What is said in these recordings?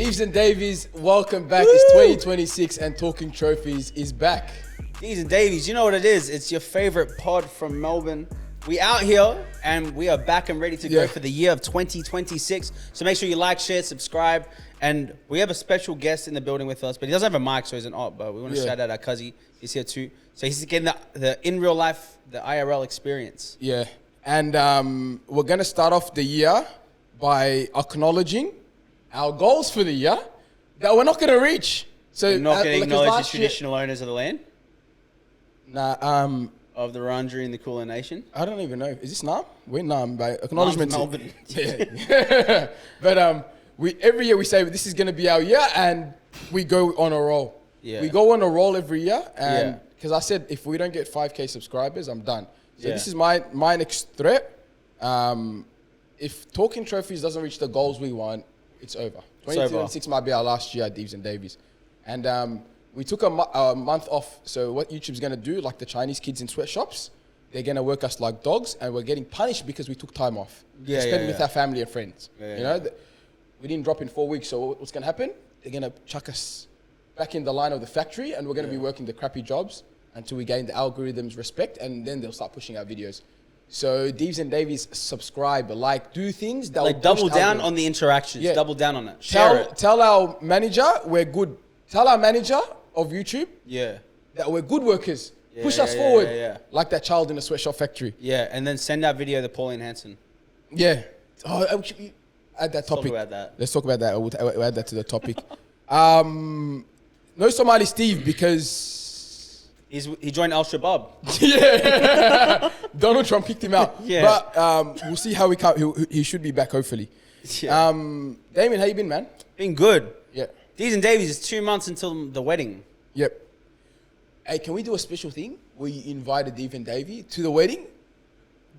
Deevs and Daveys, welcome back. Woo! It's 2026 and Talking Trophies is back. Deevs and Daveys, you know what it is. It's your favorite pod from Melbourne. We out here and we are back and ready to go for the year of 2026. So make sure you like, share, subscribe. And we have a special guest in the building with us, but he doesn't have a mic, so he's an art, but we want to shout out our cousin. He's here too. So he's getting the in real life, the IRL experience. Yeah. And we're going to start off the year by acknowledging our goals for the year that we're not going to reach. So we're not going to acknowledge the traditional owners of the land? Nah, of the Wurundjeri and the Kulin Nation? I don't even know. Is this Nam? We're Nam by acknowledgement. Melbourne. Yeah. But every year we say this is going to be our year and we go on a roll. Yeah. We go on a roll every year and because I said if we don't get 5K subscribers, I'm done. So this is my next threat. If Talking Trophies doesn't reach the goals we want, it's over. 2026 might be our last year at Deevs and Daveys. And we took a month off. So what YouTube's going to do, like the Chinese kids in sweatshops, they're going to work us like dogs and we're getting punished because we took time off. To spend with our family and friends. You know, we didn't drop in 4 weeks. So what's going to happen? They're going to chuck us back in the line of the factory and we're going to be working the crappy jobs until we gain the algorithm's respect and then they'll start pushing our videos. So Deevs and Daveys, subscribe, like, do things that like double down on the interactions. Yeah. Double down on it. Share it. Tell our manager we're good. Tell our manager of YouTube that we're good workers. Push us forward like that child in the sweatshop factory. Yeah, and then send that video to Pauline Hanson. Yeah. Oh, add that topic. Let's talk about that. We'll add that to the topic. No Somali Steve because... He joined Al Shabaab. Yeah. Donald Trump kicked him out. But we'll see how he should be back, hopefully. Yeah. Damian, how you been, man? Been good. Yeah. Deevs and Daveys, it's 2 months until the wedding. Yep. Hey, can we do a special thing where you invite a Deevs and Davey to the wedding?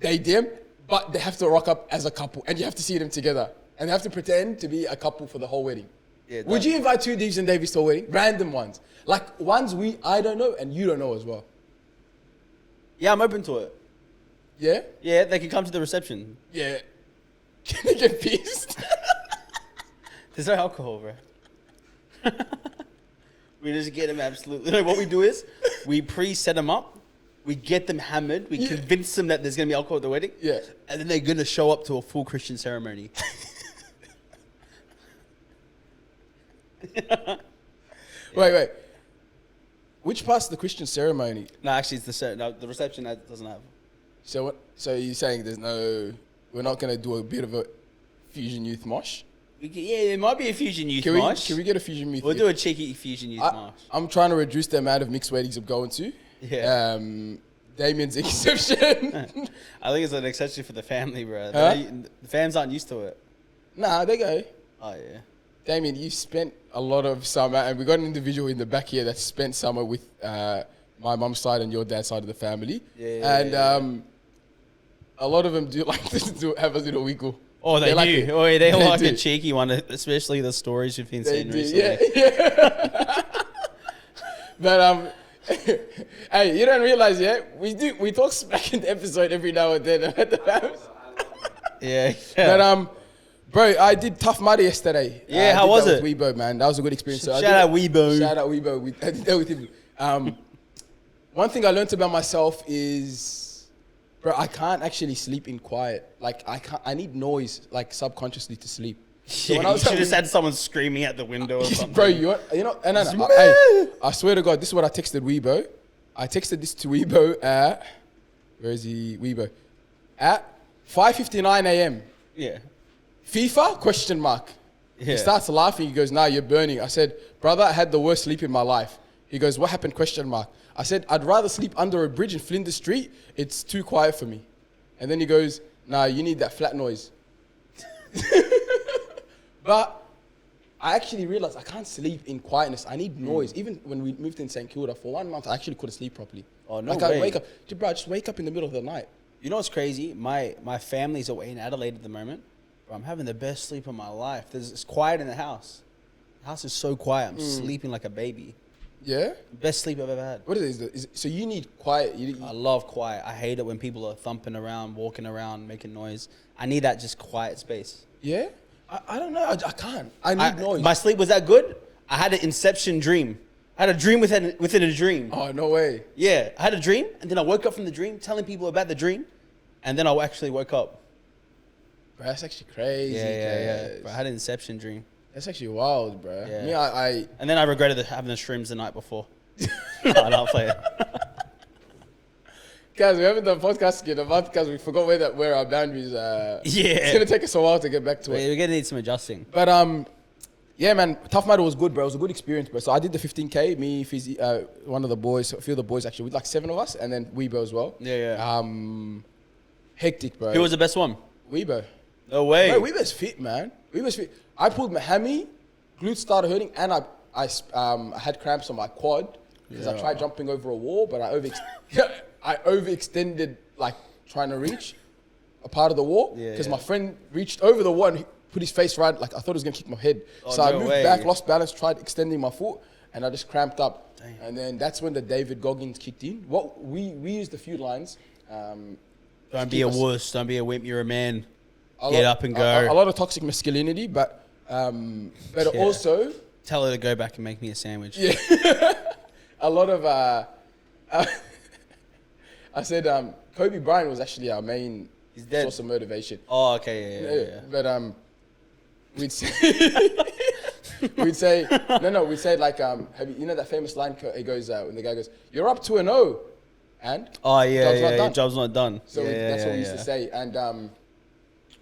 They them, but they have to rock up as a couple and you have to see them together. And they have to pretend to be a couple for the whole wedding. Yeah, would you invite 2 Deevs and Daveys to a wedding? Random ones. Like ones I don't know and you don't know as well. Yeah, I'm open to it. Yeah? Yeah, they can come to the reception. Yeah. Can they get pissed? There's no alcohol, bro. We just get them absolutely. You know, what we do is we pre-set them up. We get them hammered. We convince them that there's going to be alcohol at the wedding. Yeah. And then they're going to show up to a full Christian ceremony. Wait. Which part's the Christian ceremony? No, actually, it's the reception that doesn't have. So what? So you're saying we're not going to do a bit of a Fusion Youth mosh? It might be a Fusion Youth mosh. Can we get a Fusion Youth? We'll do a cheeky Fusion Youth mosh. I'm trying to reduce the amount of mixed weddings I'm going to. Yeah. Damian's exception. I think it's an exception for the family, bro. Huh? The fams aren't used to it. Nah, they go. Oh, yeah. Damian, you spent a lot of summer, and we got an individual in the back here that spent summer with my mum's side and your dad's side of the family. A lot of them do like to have a little wiggle. Oh, they do. They like a cheeky one, especially the stories you've been seeing recently. Yeah. But hey, you don't realize we talk smack in the episode every now and then about the fams. Yeah. But bro, I did Tough Mudder yesterday. Yeah, how was it? With Rayvo, man. That was a good experience. Shout out Rayvo. I did that with him. One thing I learned about myself is, bro, I can't actually sleep in quiet. Like, I need noise, like, subconsciously to sleep. So you should have had someone screaming at the window or something. Bro, no. Hey, I swear to God, this is what I texted Rayvo. I texted this to Rayvo at, where is he? Rayvo. At 5:59 a.m. Yeah. FIFA? Question mark. Yeah. He starts laughing. He goes, nah, you're burning. I said, brother, I had the worst sleep in my life. He goes, what happened? Question mark. I said, I'd rather sleep under a bridge in Flinders Street. It's too quiet for me. And then he goes, nah, you need that flat noise. But I actually realized I can't sleep in quietness. I need noise. Even when we moved in St. Kilda, for 1 month, I actually couldn't sleep properly. Oh, no way. I wake up. Bro, I just wake up in the middle of the night. You know what's crazy? My family's away in Adelaide at the moment. Bro, I'm having the best sleep of my life. It's quiet in the house. The house is so quiet. I'm sleeping like a baby. Yeah? Best sleep I've ever had. What is it? So you need quiet? I love quiet. I hate it when people are thumping around, walking around, making noise. I need that just quiet space. Yeah? I don't know. I can't. I need noise. My sleep was that good. I had an inception dream. I had a dream within a dream. Oh, no way. Yeah, I had a dream, and then I woke up from the dream, telling people about the dream, and then I actually woke up. Bro, that's actually crazy. Yeah. Bro, I had an inception dream. That's actually wild, bro. Yeah. Me, I And then I regretted having the shrooms the night before. No, I'll play it. Guys, we haven't done podcast in a month because we forgot where our boundaries are. Yeah. It's going to take us a while to get back to it. We're going to need some adjusting. But, yeah, man, Tough Mudder was good, bro. It was a good experience, bro. So I did the 15K, me, Fizzy, one of the boys, a few of the boys actually, with like 7 of us, and then Weebo as well. Yeah. Hectic, bro. Who was the best one? Weebo. No way. Bro, Weebo's fit, man. Weebo's fit. I pulled my hammy, glutes started hurting, and I had cramps on my quad because I tried jumping over a wall, but I overextended, like, trying to reach a part of the wall because my friend reached over the wall and he put his face right, like I thought he was going to kick my head. So I moved back, lost balance, tried extending my foot, and I just cramped up. Damn. And then that's when the David Goggins kicked in. We used a few lines. Don't be a wuss, don't be a wimp, you're a man. Get up and go. A lot of toxic masculinity, but also... Tell her to go back and make me a sandwich. Yeah. A lot of... I said Kobe Bryant was actually our main source of motivation. Oh, okay, yeah. But we'd say we'd say like you know that famous line? It goes when the guy goes, "You're up 2-0," and job's not done. So that's what we used to say. And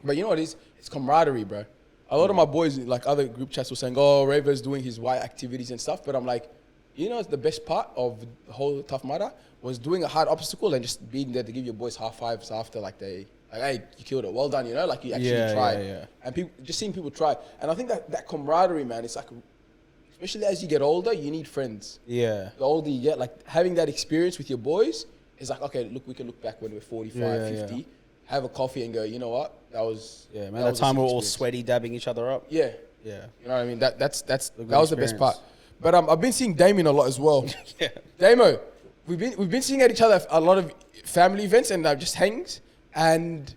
but you know what it is? It's camaraderie, bro. A lot of my boys, like other group chats, were saying, "Oh, Rayvo's doing his white activities and stuff," but I'm like, you know, it's the best part of the whole Tough Mudder was doing a hard obstacle and just being there to give your boys high fives after, like hey, you killed it, well done, you know, like you actually tried. Yeah. And people, just seeing people try. And I think that camaraderie, man, it's like, especially as you get older, you need friends. Yeah. The older you get, like having that experience with your boys is like, okay, look, we can look back when we're 45, 50, have a coffee and go, you know what, that was... Yeah, man, that time we're all sweaty, dabbing each other up. Yeah. Yeah. You know what I mean? That was the best part. But I've been seeing Damian a lot as well. Yeah. Damo, we've been seeing at each other a lot of family events and just hangs, and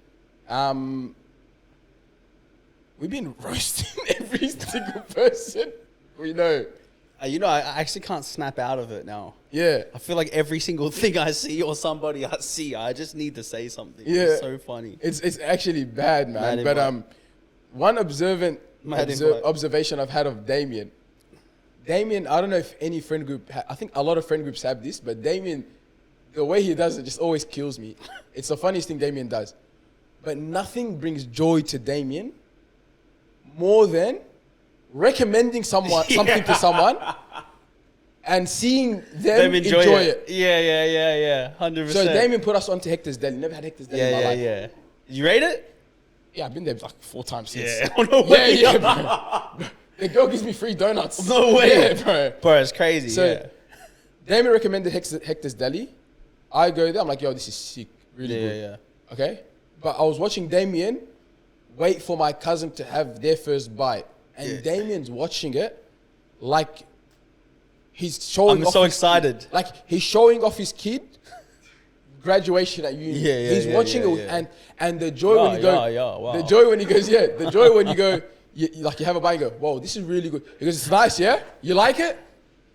we've been roasting every single person we know. You know, I actually can't snap out of it now. Yeah. I feel like every single thing I see or somebody I see, I just need to say something. Yeah. It's so funny. It's actually bad, man. But one observation I've had of Damian, I don't know if any friend group, I think a lot of friend groups have this, but Damian, the way he does it just always kills me. It's the funniest thing Damian does. But nothing brings joy to Damian more than recommending something to someone and seeing them enjoy it. Yeah. 100%. So Damian put us onto Hector's Deli. Never had Hector's Deli in my life. Yeah. You rate it? Yeah, I've been there like 4 times since. Yeah. No way. Yeah, bro. The girl gives me free donuts. No way. Yeah, bro. Bro, it's crazy. So Damian recommended Hector's Deli. I go there. I'm like, yo, this is sick. Really good. Yeah. Okay? But I was watching Damian wait for my cousin to have their first bite. And Damian's watching it like he's showing off. I'm so excited. Like he's showing off his kid graduation at uni. He's watching it and the joy when you go. Wow. The joy when he goes, the joy when you go, you have a bite and go, whoa, this is really good. He goes, it's nice, yeah? You like it?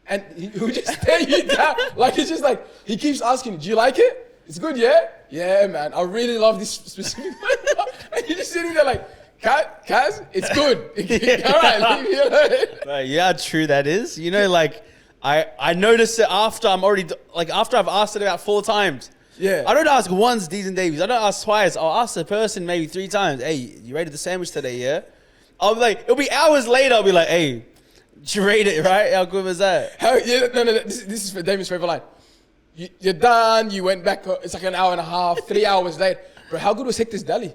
And he'll just stare you down. Like it's just like, he keeps asking, do you like it? It's good, yeah? Yeah, man, I really love this specific one. And you're just sitting there like, Kaz, it's good. All right, leave me alone. Right, yeah, true that is. You know, like, I notice it after after I've asked it about 4 times. Yeah. I don't ask once, Deevs and Daveys. I don't ask twice. I'll ask the person maybe 3 times. Hey, you rated the sandwich today, yeah? I'll be like, it'll be hours later. I'll be like, hey, did you rate it, right? How good was that? No. This is for Damian's favorite line. You're done. You went back. It's like an hour and a half, 3 hours later. Bro, how good was Hector's Deli?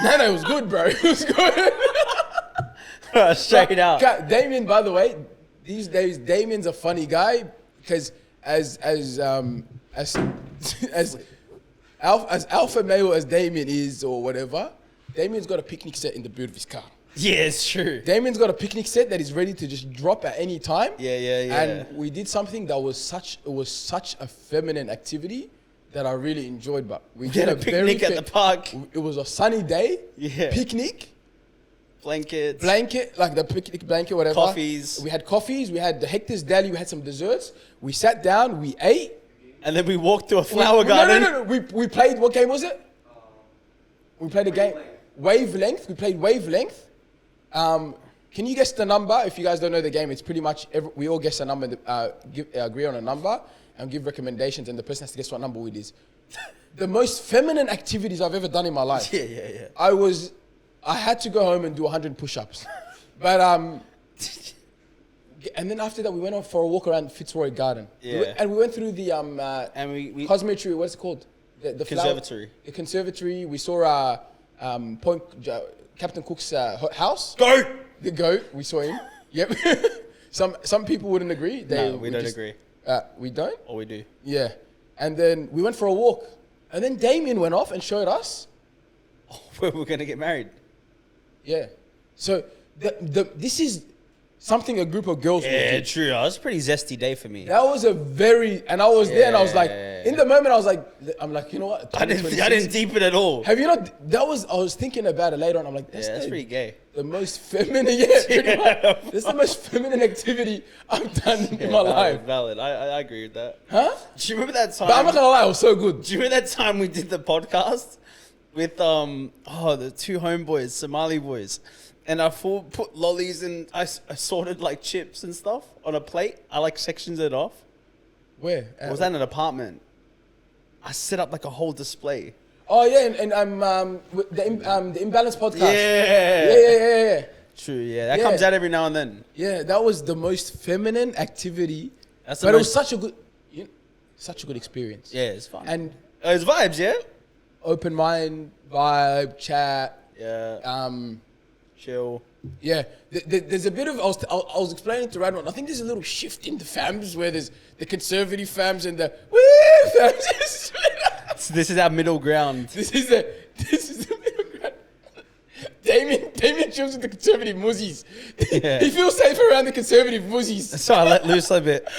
No, it was good, bro. It was good. Straight out. Damian, by the way, these days, Damian's a funny guy because as alpha male as Damian is or whatever, Damian's got a picnic set in the boot of his car. Yeah, it's true. Damian's got a picnic set that is ready to just drop at any time. Yeah. And we did something that was such a feminine activity that I really enjoyed. But we did a picnic at the park. It was a sunny day. Yeah. Picnic. Blanket, like the picnic blanket, whatever. Coffees. We had coffees. We had the Hector's Deli. We had some desserts. We sat down. We ate. And then we walked to a flower garden. No. We played. What game was it? We played a game. Wavelength. We played Wavelength. Can you guess the number? If you guys don't know the game, it's pretty much we all guess a number, agree on a number, and give recommendations, and the person has to guess what number it is. The most feminine activities I've ever done in my life. Yeah. I had to go home and do 100 push-ups. But, and then after that, we went on for a walk around Fitzroy Garden. Yeah. And we went through the and we cosmetry, what's it called? The conservatory. The conservatory. We saw Captain Cook's house. Goat! The goat. We saw him. Yep. Some people wouldn't agree. We don't agree. We don't? Or we do. Yeah. And then we went for a walk. And then Damian went off and showed us where we're going to get married. Yeah. So this is something a group of girls would do. Yeah, true. That was a pretty zesty day for me. That was and I was there and I was like, in the moment I was like, you know what? I didn't deep it at all. Have you not? I was thinking about it later on. I'm like, that's pretty gay. The most feminine, pretty much. That's the most feminine activity I've done in my life. Valid. I agree with that. Huh? Do you remember that time? But I'm not gonna lie, it was so good. Do you remember that time we did the podcast with the two homeboys, Somali boys, and I put lollies and I sorted like chips and stuff on a plate. I like sectioned it off. Where? Was that in an apartment? I set up like a whole display. Oh yeah, and the Imbalance podcast. Yeah. True. Yeah, that comes out every now and then. Yeah, that was the most feminine activity. It was such a good experience. Yeah, it's fun. And it was vibes, yeah. Open mind, vibe, chat. Yeah. Chill. Yeah, there's a bit of I was explaining to Radwan. I think there's a little shift in the fams where there's the conservative fams and the woo fams. This is our middle ground. This is the middle ground. Damien chills with the conservative muzzies. Yeah. He feels safe around the conservative muzzies. So I let loose a bit.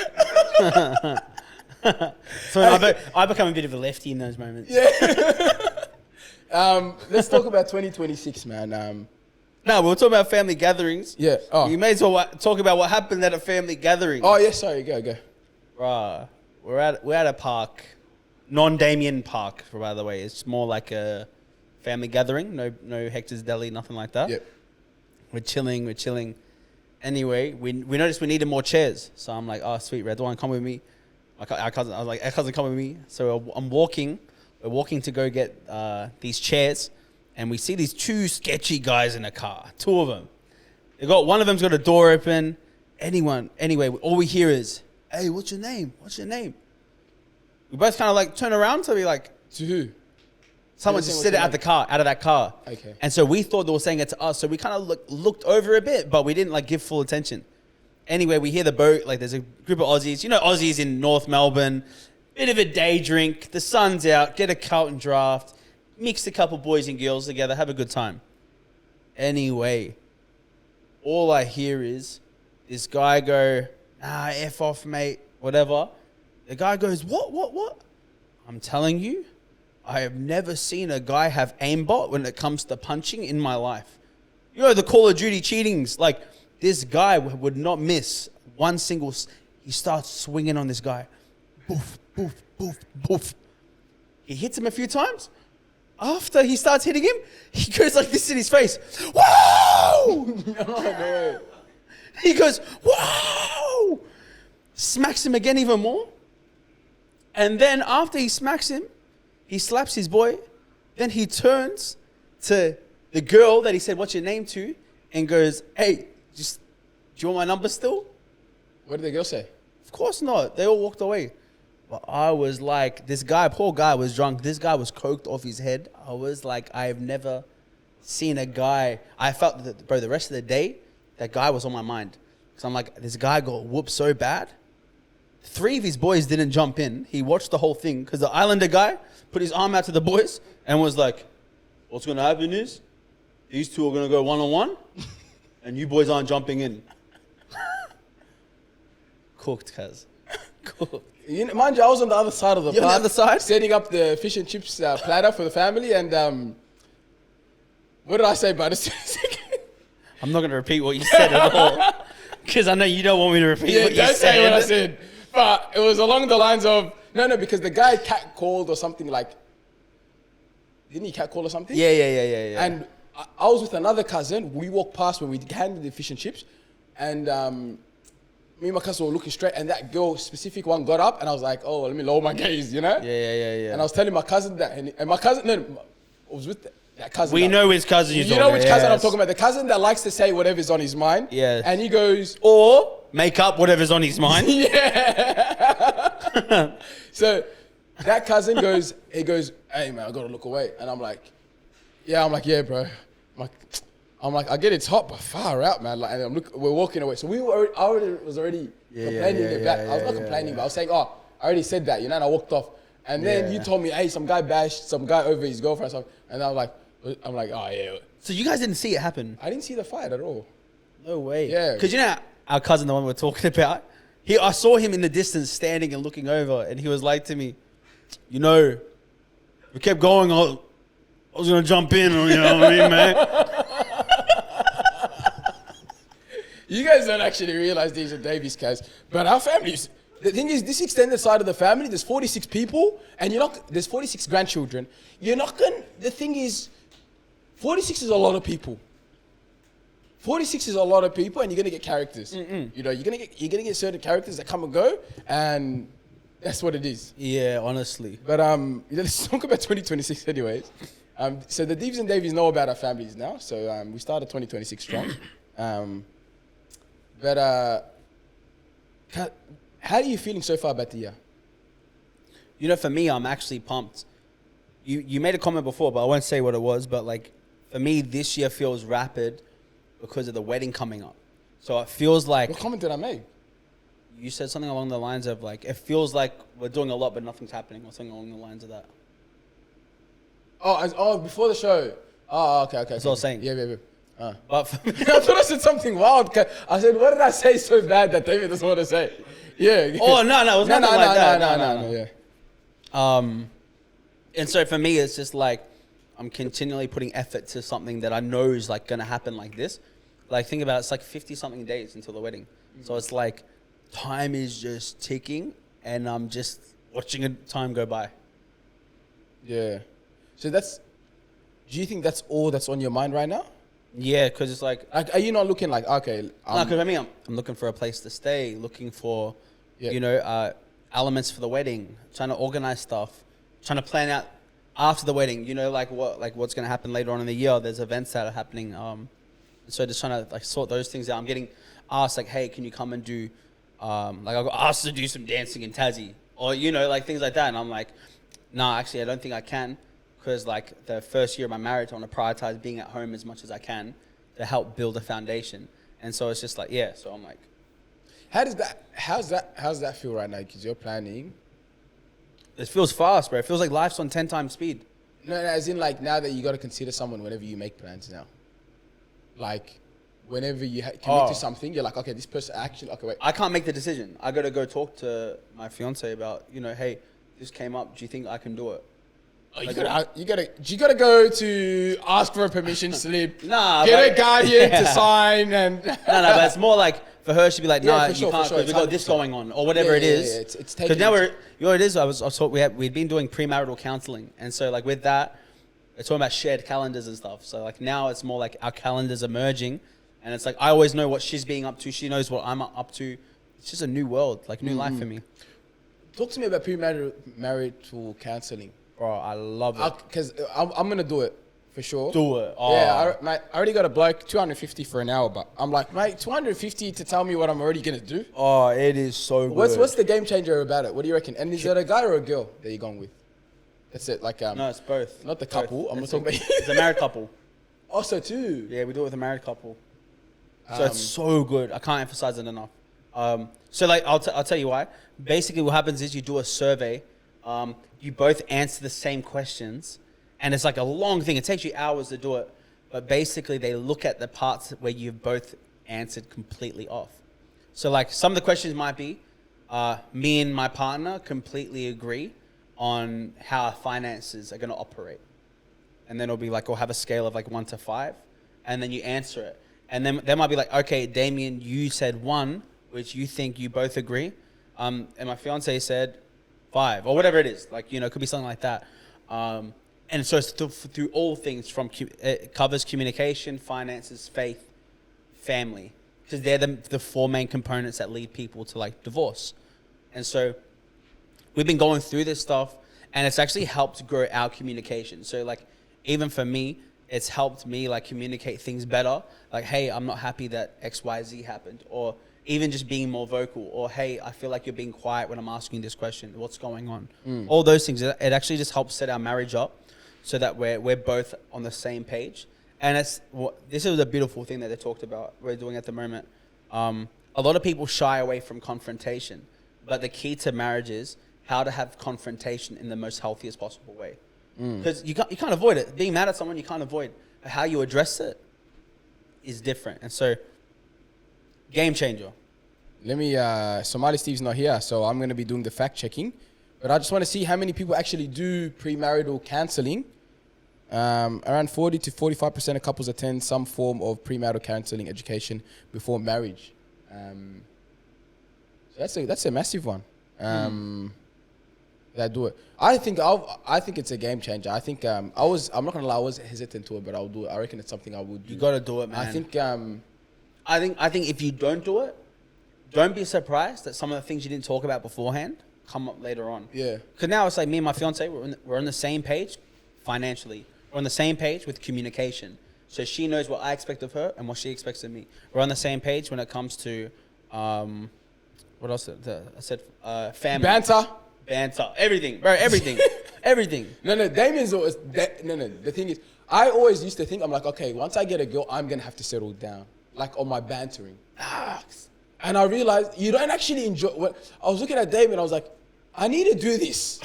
So I become a bit of a lefty in those moments. Yeah. Let's talk about 2026, man. No, we'll talk about family gatherings. Yeah. Oh. You may as well talk about what happened at a family gathering. Oh, yeah, sorry. Go. Right. We're at a park. Non-Damian park, by the way. It's more like a family gathering. No Hector's Deli, nothing like that. Yep. We're chilling. Anyway, we noticed we needed more chairs. So I'm like, oh, sweet, Redwan, come with me. Our cousin, I was like, our cousin, come with me. So I'm walking. We're walking to go get these chairs. And we see these two sketchy guys in a car. Two of them. One of them's got a door open. Anyway, all we hear is, hey, what's your name? We both kind of like turn around to be like, to who? Someone just sit out of that car. Okay. And so we thought they were saying it to us. So we kind of looked over a bit, but we didn't like give full attention. Anyway, we hear the boat. Like there's a group of Aussies. You know, Aussies in North Melbourne. Bit of a day drink. The sun's out. Get a Carlton draft. Mix a couple boys and girls together, have a good time. Anyway, all I hear is this guy go, F off, mate, whatever. The guy goes, what? I'm telling you, I have never seen a guy have aimbot when it comes to punching in my life. You know, the Call of Duty cheatings, like this guy would not miss one single, he starts swinging on this guy. Boof, boof, boof, boof. He hits him a few times. After he starts hitting him, he goes like this in his face. Whoa! Oh, no. He goes, whoa! Smacks him again even more. And then after he smacks him, he slaps his boy. Then he turns to the girl that he said, what's your name to? And goes, hey, do you want my number still? What did the girl say? Of course not. They all walked away. But I was like, poor guy was drunk. This guy was coked off his head. I was like, I have never seen a guy. I felt that, bro, the rest of the day, that guy was on my mind. Because I'm like, this guy got whooped so bad. 3 of his boys didn't jump in. He watched the whole thing. Because the Islander guy put his arm out to the boys and was like, what's going to happen is these two are going to go one-on-one and you boys aren't jumping in. Cooked, cuz. Cooked. You know, mind you, I was on the other side of the park. On the other side? Setting up the fish and chips platter for the family. And what did I say about it? I'm not going to repeat what you said at all. Because I know you don't want me to repeat what you said. Yeah, don't say what I said. But it was along the lines of, no, because the guy catcalled or something like, didn't he catcall or something? Yeah. And I was with another cousin. We walked past when we handed the fish and chips. And me and my cousin were looking straight. And that girl, specific one, got up. And I was like, oh, let me lower my gaze, you know? Yeah. And I was telling my cousin that. And my cousin, I was with that cousin. We know which cousin you're talking about. You know which cousin I'm talking about. The cousin that likes to say whatever's on his mind. Yeah. And he goes... Or make up whatever's on his mind. Yeah. So that cousin goes, hey man, I gotta look away. And I'm like, yeah, bro. I'm like, I get it's hot, but far out, man. Like, and we're walking away. So I was already complaining about. I was not complaining, but I was saying, oh, I already said that, you know, and I walked off. And then you told me, hey, some guy bashed some guy over his girlfriend or something. And I'm like, oh yeah. So you guys didn't see it happen? I didn't see the fight at all. No way. Yeah. Because you know our cousin, the one we're talking about, I saw him in the distance standing and looking over, and he was like to me, you know, we kept going, I was going to jump in, you know what I mean, man? You guys don't actually realize these are Daveys guys, but our families, the thing is, this extended side of the family, there's 46 people, and there's 46 grandchildren. The thing is, 46 is a lot of people. 46 is a lot of people, and you're gonna get characters. You know, you're gonna get certain characters that come and go, and that's what it is. Yeah, honestly. But let's talk about 2026 anyways. So the Deevs and Daveys know about our families now. So we started 2026 strong. But how are you feeling so far about the year? You know, for me, I'm actually pumped. You made a comment before, but I won't say what it was. But like, for me, this year feels rapid because of the wedding coming up. So it feels like... What comment did I make? You said something along the lines of like, it feels like we're doing a lot, but nothing's happening, or something along the lines of that. Oh, before the show. Oh, okay. That's what I was saying. Yeah. But for me, I thought I said something wild. I said, what did I say so bad that David doesn't want to say? Yeah. Oh, no, it was nothing like that. No, yeah. And so for me, it's just like, I'm continually putting effort to something that I know is like going to happen like this. Like, think about it, it's like 50 something days until the wedding. So it's like, time is just ticking, and I'm just watching time go by. Yeah. So do you think that's all that's on your mind right now? Yeah, because it's like... Are you not looking like, okay... No, because I mean, I'm looking for a place to stay, looking for, elements for the wedding, trying to organize stuff, trying to plan out after the wedding, you know, what's going to happen later on in the year. There's events that are happening. So just trying to like sort those things out. I'm getting asked like, hey, can you come and do, I got asked to do some dancing in Tassie, or, you know, like things like that. And I'm like, nah, actually, I don't think I can. Because like the first year of my marriage, I want to prioritize being at home as much as I can to help build a foundation. And so it's just like, yeah. So I'm like, how's that feel right now? Because you're planning. It feels fast, bro. It feels like life's on 10 times speed. No, as in like now that you got to consider someone whenever you make plans now. Like whenever you commit to something, you're like, okay, this person actually, okay, wait. I can't make the decision. I got to go talk to my fiance about, you know, hey, this came up. Do you think I can do it? Oh, you gotta go to ask for a permission slip. Nah, get a guardian to sign and. No, but it's more like for her. She'd be like, "No, you can't because we got this 100%. going on or whatever it is." Yeah, it's because now you know what it is. We'd been doing premarital counseling, and so like with that, it's talking about shared calendars and stuff. So like now it's more like our calendars are merging, and it's like I always know what she's being up to. She knows what I'm up to. It's just a new world, like new life for me. Talk to me about premarital counseling. Bro, I love it. Because I'm going to do it, for sure. Do it. Oh. Yeah, mate, I already got a bloke, 250 for an hour, but I'm like, mate, 250 to tell me what I'm already going to do? Oh, it is so good. What's the game changer about it? What do you reckon? And is it a guy or a girl that you're going with? That's it, like... no, it's both. Not the couple, I'm not talking about... It's a married couple. Also, too? Yeah, we do it with a married couple. So it's so good. I can't emphasize it enough. So like, I'll tell you why. Basically, what happens is you do a survey. You both answer the same questions, and it's like a long thing. It takes you hours to do it, but basically they look at the parts where you've both answered completely off. So like some of the questions might be, me and my partner completely agree on how our finances are going to operate. And then it'll be like, we'll have a scale of like 1 to 5, and then you answer it. And then they might be like, okay, Damian, you said 1, which you think you both agree. And my fiance said 5 or whatever it is. Like, you know, it could be something like that. And so it's through all things it covers communication, finances, faith, family. Because they're the 4 main components that lead people to like divorce. And so we've been going through this stuff and it's actually helped grow our communication. So like, even for me, it's helped me like communicate things better. Like, hey, I'm not happy that XYZ happened. Or even just being more vocal. Or, hey, I feel like you're being quiet when I'm asking this question. What's going on? All those things. It actually just helps set our marriage up so that we're both on the same page. And this is a beautiful thing that they talked about we're doing at the moment. A lot of people shy away from confrontation. But the key to marriage is how to have confrontation in the most healthiest possible way. Because you can't avoid it. Being mad at someone, you can't avoid. But how you address it is different. And so, game changer. Let me, Somali Steve's not here, so I'm going to be doing the fact checking. But I just want to see how many people actually do premarital counseling. Around 40 to 45% of couples attend some form of premarital counseling education before marriage. So that's a massive one. That do it. I think it's a game changer. I think I'm not gonna lie, I was hesitant to it, but I'll do it. I reckon it's something I would do. You gotta do it, man. I think if you don't do it, don't be surprised that some of the things you didn't talk about beforehand come up later on. Yeah. Because now it's like me and my fiance, we're on the same page financially. We're on the same page with communication. So she knows what I expect of her and what she expects of me. We're on the same page when it comes to, what else? I said family. Banter. Everything, bro. Everything. Everything. No, Damian's always... The thing is, I always used to think, I'm like, okay, once I get a girl, I'm going to have to settle down. Like, on my bantering. And I realized you don't actually enjoy... I was looking at Damian, I was like, I need to do this.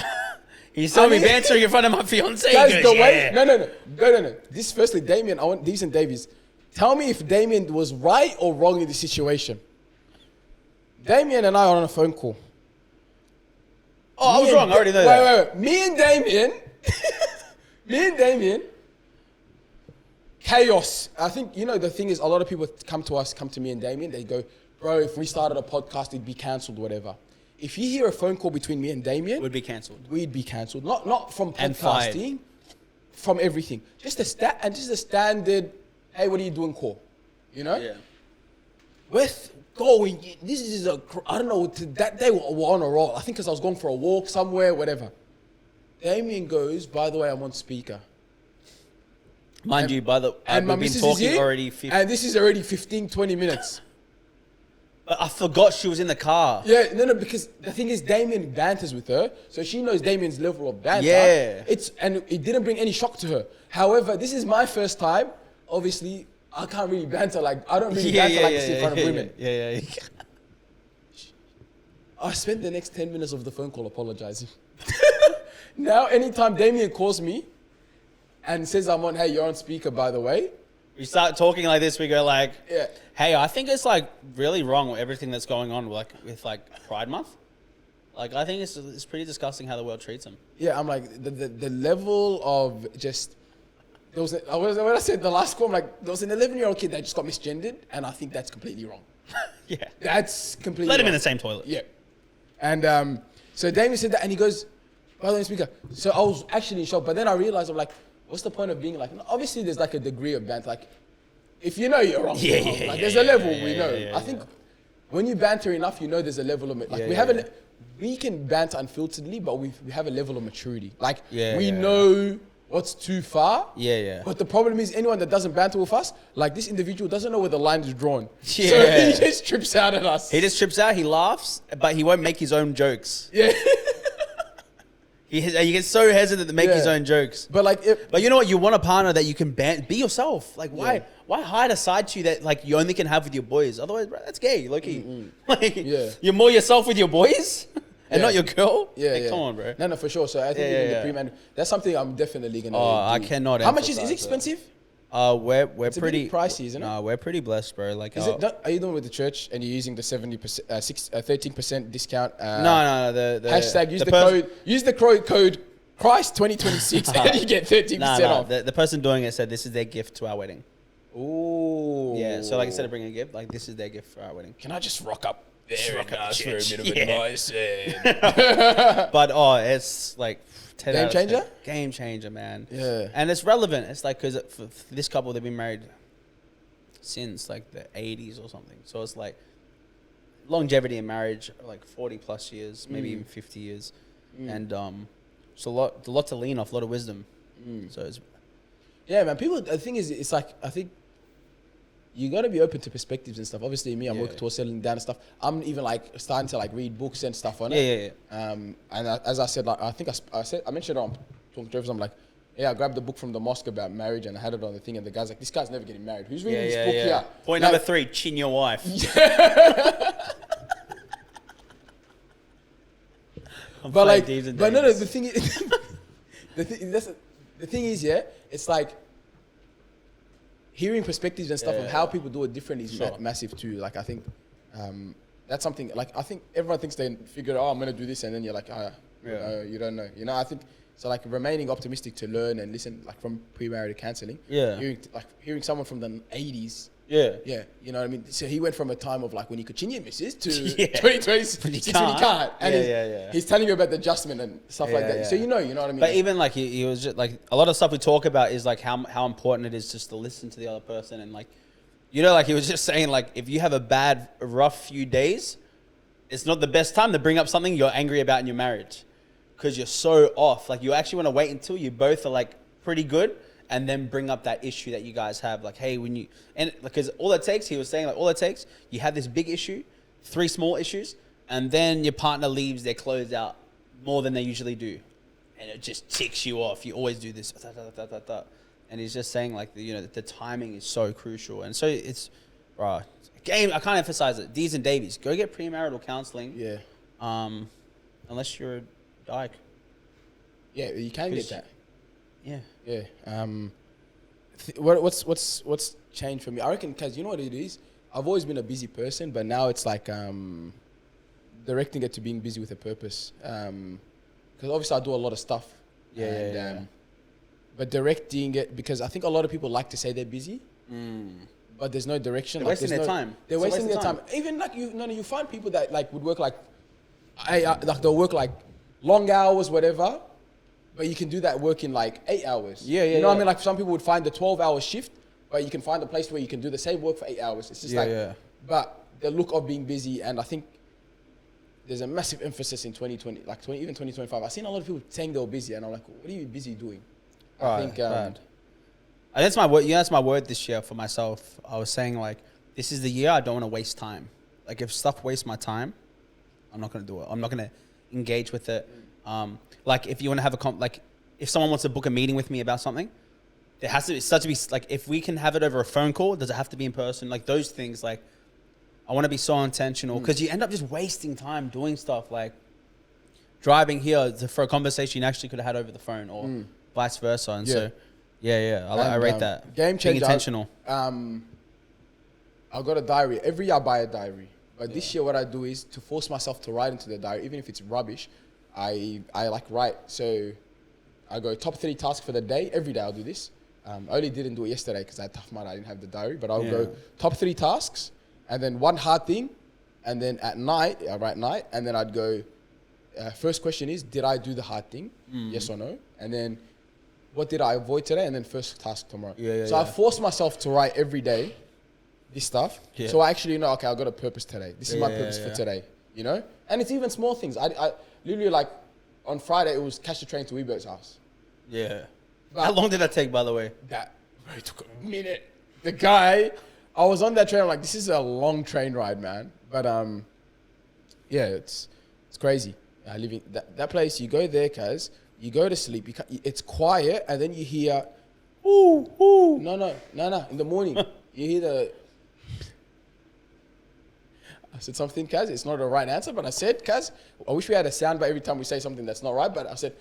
He saw me bantering in front of my fiance. That's the way... No. This, firstly, Damian, I want Deevs and Daveys. Tell me if Damian was right or wrong in this situation. Damian and I are on a phone call. Oh, I was wrong. I already know that. Wait. Me and Damian, chaos. I think, the thing is, a lot of people come to me and Damian, they go, bro, if we started a podcast, it'd be cancelled, whatever. If you hear a phone call between me and Damian... We'd be cancelled. We'd be cancelled. Not from podcasting, from everything. Just a standard, hey, what are you doing call? Yeah. With going, this is I don't know, that day we're on a roll. I think because I was going for a walk somewhere, whatever. Damian goes, by the way, I'm on speaker. Mind you, we've been talking already. And this is already 15, 20 minutes. But I forgot she was in the car. Yeah, no, because the thing is, Damian banters with her, so she knows Damian's level of banter. Yeah. And it didn't bring any shock to her. However, this is my first time, obviously, I can't really banter I don't really banter like this in front of women. Yeah. I spent the next 10 minutes of the phone call apologizing. Now, anytime Damian calls me and says hey, you're on speaker, by the way. We start talking like this, we go like, hey, I think it's like really wrong with everything that's going on with Pride Month. Like, I think it's pretty disgusting how the world treats them. Yeah, I'm like, the level of just... when I said the last call, I'm like, there was an 11-year-old kid that just got misgendered, and I think that's completely wrong. Yeah. That's completely Let him wrong. in the same toilet. Yeah. And so Damian said that, and he goes, by the way, speaker. So I was actually in shock, but then I realized, I'm like, what's the point of being like... Obviously, there's like a degree of banter. Like, if you know you're wrong, you're wrong. Like, there's a level we know. I think when you banter enough, there's a level of... we can banter unfilteredly, but we have a level of maturity. Like, we know... what's too far. Yeah. But the problem is anyone that doesn't banter with us, like this individual doesn't know where the line is drawn. Yeah. So he just trips out at us. He just trips out, he laughs, but he won't make his own jokes. Yeah. He gets so hesitant to make his own jokes. But but you know what? You want a partner that you can be yourself. Like, why hide a side to you that like you only can have with your boys? Otherwise, bro, that's gay, low-key. You're more yourself with your boys? And not your girl? Yeah. Come on, bro. No, for sure. So I think in the pre-man, that's something I'm definitely going to do. I cannot. How much is it expensive? We're it's pretty pricey, isn't it? No, we're pretty blessed, bro. Like, are you doing with the church and you're using the 13% discount? No. The hashtag use the code Christ 2026 and you get 13% off. The person doing it said this is their gift to our wedding. Ooh. Yeah. So like instead of bringing a gift, like this is their gift for our wedding. Can I just rock up there rock and up ask the for a church? bit of Yeah. advice? But it's like 10 Game out of 10. changer? Game changer, man. Yeah. And it's relevant. It's like because for this couple, they've been married since like the 80s or something. So it's like longevity in marriage, like 40 plus years, maybe even 50 years, and it's a lot to lean off, a lot of wisdom. So it's Yeah, man. People, the thing is, it's like, I think you got to be open to perspectives and stuff. Obviously, me, I'm working towards settling down and stuff. I'm even like starting to like read books and stuff on it. And as I said, like, I think I mentioned it on Talking Drivers, I'm like, I grabbed the book from the mosque about marriage and I had it on the thing, and the guy's like, this guy's never getting married. Who's reading this book here? Point like, number 3, chin your wife. But like, Deevs and but no, Daveys. the thing is, the thing is, it's like hearing perspectives and stuff of how people do it differently is massive too. Like I think that's something. Like I think everyone thinks they figure, I'm gonna do this, and then you're like, you don't know. You know, I think so. Like remaining optimistic to learn and listen, like from pre-marital counselling. Hearing someone from the 80s. Yeah, you know what I mean? So he went from a time of like when you could chin your missus to 2026 when you can't. And he's telling you about the adjustment and stuff like that. Yeah. So you know what I mean? But even like he was just like, a lot of stuff we talk about is like how important it is just to listen to the other person. And like, you know, like he was just saying like, if you have a rough few days, it's not the best time to bring up something you're angry about in your marriage. Because you're so off. Like you actually want to wait until you both are like pretty good, and then bring up that issue that you guys have. Like, hey, because all it takes, he was saying, like, you have this big issue, 3 small issues, and then your partner leaves their clothes out more than they usually do. And it just ticks you off. You always do this. And he's just saying, like, the timing is so crucial. And so it's, game, I can't emphasize it. Deevs and Daveys, go get premarital counseling. Yeah. Unless you're a dyke. Yeah, you can get that. Yeah. What's changed for me? I reckon because you know what it is. I've always been a busy person, but now it's like directing it to being busy with a purpose. Because obviously I do a lot of stuff. But directing it, because I think a lot of people like to say they're busy, but there's no direction. They're wasting their time. They're wasting their time. Even like you find people that like would work like they'll work like long hours, whatever. But you can do that work in like 8 hours. You know what I mean? Like some people would find the 12-hour shift, but you can find a place where you can do the same work for 8 hours. It's just but the look of being busy, and I think there's a massive emphasis in 2020, like even 2025. I've seen a lot of people saying they were busy, and I'm like, what are you busy doing? I think that's my word. That's my word this year for myself. I was saying like, this is the year I don't want to waste time. Like if stuff wastes my time, I'm not going to do it. I'm not going to engage with it. Like if you want to have like if someone wants to book a meeting with me about something, there has to be like, if we can have it over a phone call, does it have to be in person? Like those things, like I want to be so intentional, because you end up just wasting time doing stuff like driving here for a conversation you actually could have had over the phone, or vice versa. And so, I rate that. Game changer. Being intentional. I've got a diary. Every year I buy a diary. But this year what I do is to force myself to write into the diary, even if it's rubbish. I like write. So I go top 3 tasks for the day. Every day I'll do this. I only didn't do it yesterday because I had tough mind. I didn't have the diary. But I'll go top 3 tasks, and then 1 hard thing. And then at night, I write night. And then I'd go, first question is, did I do the hard thing? Yes or no? And then what did I avoid today? And then first task tomorrow. So I force myself to write every day this stuff. So I actually know, okay, I've got a purpose today. This is my purpose for today, you know? And it's even small things. I literally, like, on Friday, it was catch the train to Webert's house. But how long did that take, by the way? It took a minute. The guy, I was on that train, I'm like, this is a long train ride, man. But, it's crazy. Living that place, you go there, cuz, you go to sleep, it's quiet, and then you hear, ooh. No. In the morning, you hear the... I said something, Kaz. It's not the right answer, but I said, Kaz, I wish we had a sound bite every time we say something that's not right. But I said,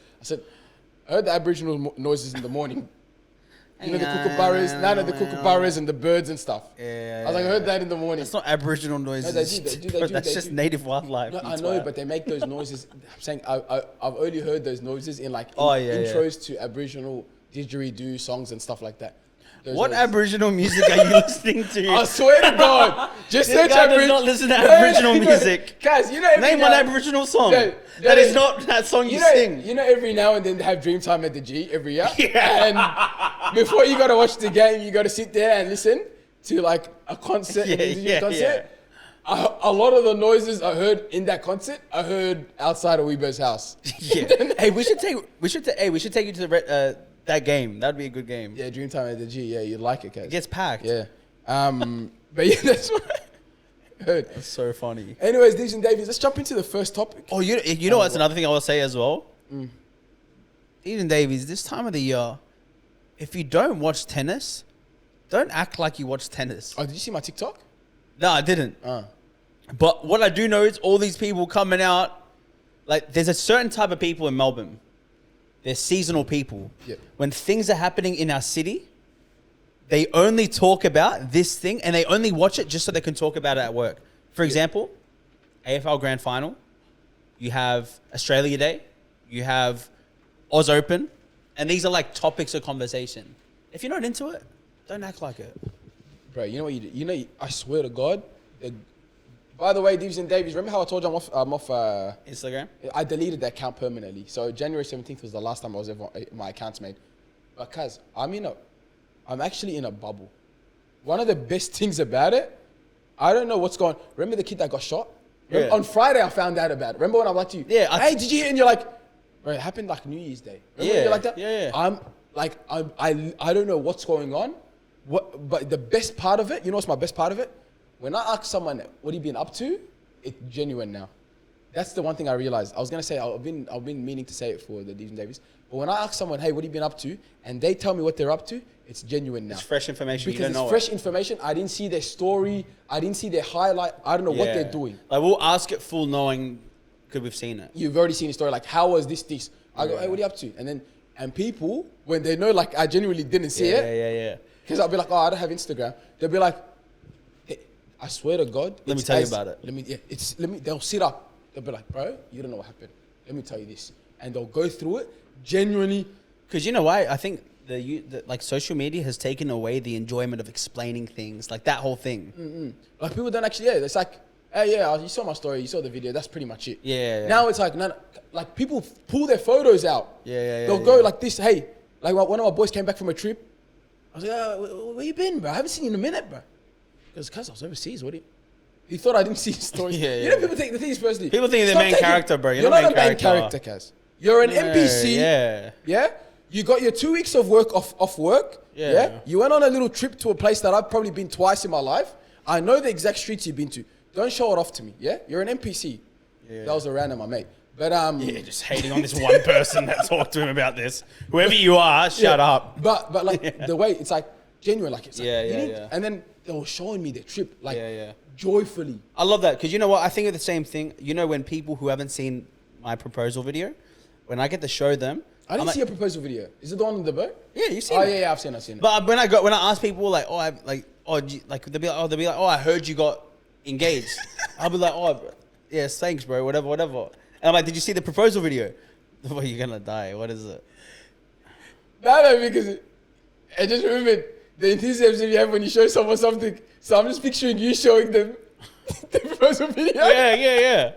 I heard the Aboriginal noises in the morning. You know, the kookaburras, the kookaburras and the birds and stuff. I was like, I heard that in the morning. It's not Aboriginal noises. No, they do. That's just native wildlife. No, I know, but they make those noises. I'm saying I've only heard those noises in like intros to Aboriginal didgeridoo songs and stuff like that. What Aboriginal music are you listening to? I swear to God. Just This search guy does Aboriginal. not listen to Aboriginal music. Guys, you know Name one Aboriginal song. That is not that song you sing. You know, every now and then they have Dreamtime at the G every year. Yeah. And before you got to watch the game, you got to sit there and listen to like a concert. A lot of the noises I heard in that concert, I heard outside of Weebo's house. Yeah. Hey, we should take you to the that game. That'd be a good game. Yeah, Dreamtime at the G. Yeah, you'd like it, guys. It gets packed. Yeah. But yeah, that's what I heard. That's so funny. Anyways, Deevs and Daveys, let's jump into the first topic. Oh, you know what's another thing I will say as well? Deevs and Daveys, this time of the year, if you don't watch tennis, don't act like you watch tennis. Oh, did you see my TikTok? No, I didn't. But what I do know is all these people coming out, like there's a certain type of people in Melbourne. They're seasonal people. Yep. When things are happening in our city, they only talk about this thing and they only watch it just so they can talk about it at work. For example, AFL Grand Final, you have Australia Day, you have Oz Open, and these are like topics of conversation. If you're not into it, don't act like it. Bro, you know what you do? You know, I swear to God. By the way, Deevs and Daveys, remember how I told you I'm off Instagram? I deleted that account permanently. So January 17th was the last time I was ever my account's made. Because I'm actually in a bubble. One of the best things about it, I don't know what's going on. Remember the kid that got shot? Yeah. On Friday, I found out about it. Remember when I was like to you? Yeah. Hey, did you hear? And you're like, bro, it happened like New Year's Day. Remember when you're like that? Yeah. I don't know what's going on. But the best part of it, you know what's my best part of it? When I ask someone, what have you been up to? It's genuine now. That's the one thing I realized. I was going to say, I've been meaning to say it for the Deevs and Daveys. But when I ask someone, hey, what have you been up to? And they tell me what they're up to, it's genuine now. It's fresh information. Because it's fresh information. I didn't see their story. I didn't see their highlight. I don't know what they're doing. Like we'll ask it full knowing because we've seen it. You've already seen the story. Like, how was this? I go, hey, what are you up to? And people, when they know, like, I genuinely didn't see it. Yeah. Because I'll be like, oh, I don't have Instagram. They'll be like, hey, I swear to God. Let me tell you about it. They'll sit up. They'll be like, bro, you don't know what happened. Let me tell you this. And they'll go through it genuinely. Because you know why? I think like social media has taken away the enjoyment of explaining things, like that whole thing. Like people don't actually, it's like, hey, yeah, you saw my story, you saw the video, that's pretty much it. Yeah. Now it's like, like people pull their photos out. They'll go like this, hey, like one of my boys came back from a trip. I was like, where you been, bro? I haven't seen you in a minute, bro. Because I was overseas, he thought I didn't see his story. You know, people think, the thing is, firstly, people think they're the main character, bro. You're not a main character, Kaz. You're an NPC. Yeah? You got your 2 weeks of work off work. Yeah? You went on a little trip to a place that I've probably been twice in my life. I know the exact streets you've been to. Don't show it off to me, yeah? You're an NPC. Yeah. That was a random, my mate. But just hating on this one person that talked to him about this. Whoever you are, shut up. But like the way it's like genuine, like it's like, yeah. And then they were showing me their trip, like joyfully. I love that because you know what? I think of the same thing. You know, when people who haven't seen my proposal video, when I get to show them, I didn't see a proposal video. Is it the one on the boat? Yeah, you've seen it. Oh yeah, I've seen it. But when I ask people like, they'll be like, oh, I heard you got engaged. I'll be like, oh, yes, thanks, bro. Whatever. And I'm like, did you see the proposal video? Well, you're gonna die. What is it? No, because I just remembered the enthusiasm you have when you show someone something. So I'm just picturing you showing them the proposal video. Yeah.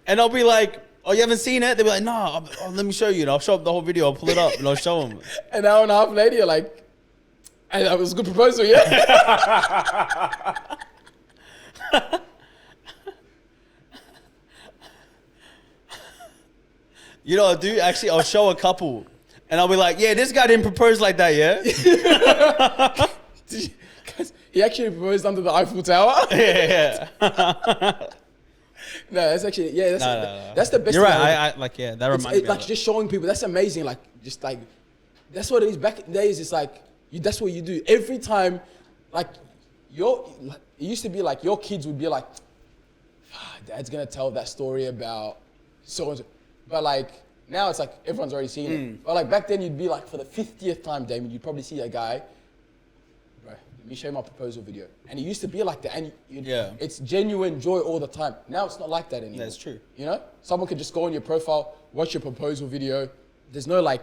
And I'll be like, oh, you haven't seen it? They'll be like, no, let me show you. And I'll show up the whole video. I'll pull it up and I'll show them. An hour and a half later, you're like, and that was a good proposal, yeah? You know what I'll do? Actually, I'll show a couple. And I'll be like, yeah, this guy didn't propose like that, yeah? He actually proposed under the Eiffel Tower? Yeah. No, that's actually, that's the best You're thing. right. That reminds me like just showing people, that's amazing. Like, just like, that's what it is. Back in the days, it's like, that's what you do. Every time, like, it used to be like, your kids would be like, Dad's going to tell that story about so-and-so. But like, now it's like, everyone's already seen it. But like, back then you'd be like, for the 50th time, Damian, you'd probably see a guy, bro, let me show you my proposal video. And it used to be like that. And it's genuine joy all the time. Now it's not like that anymore. That's true. You know? Someone could just go on your profile, watch your proposal video. There's no like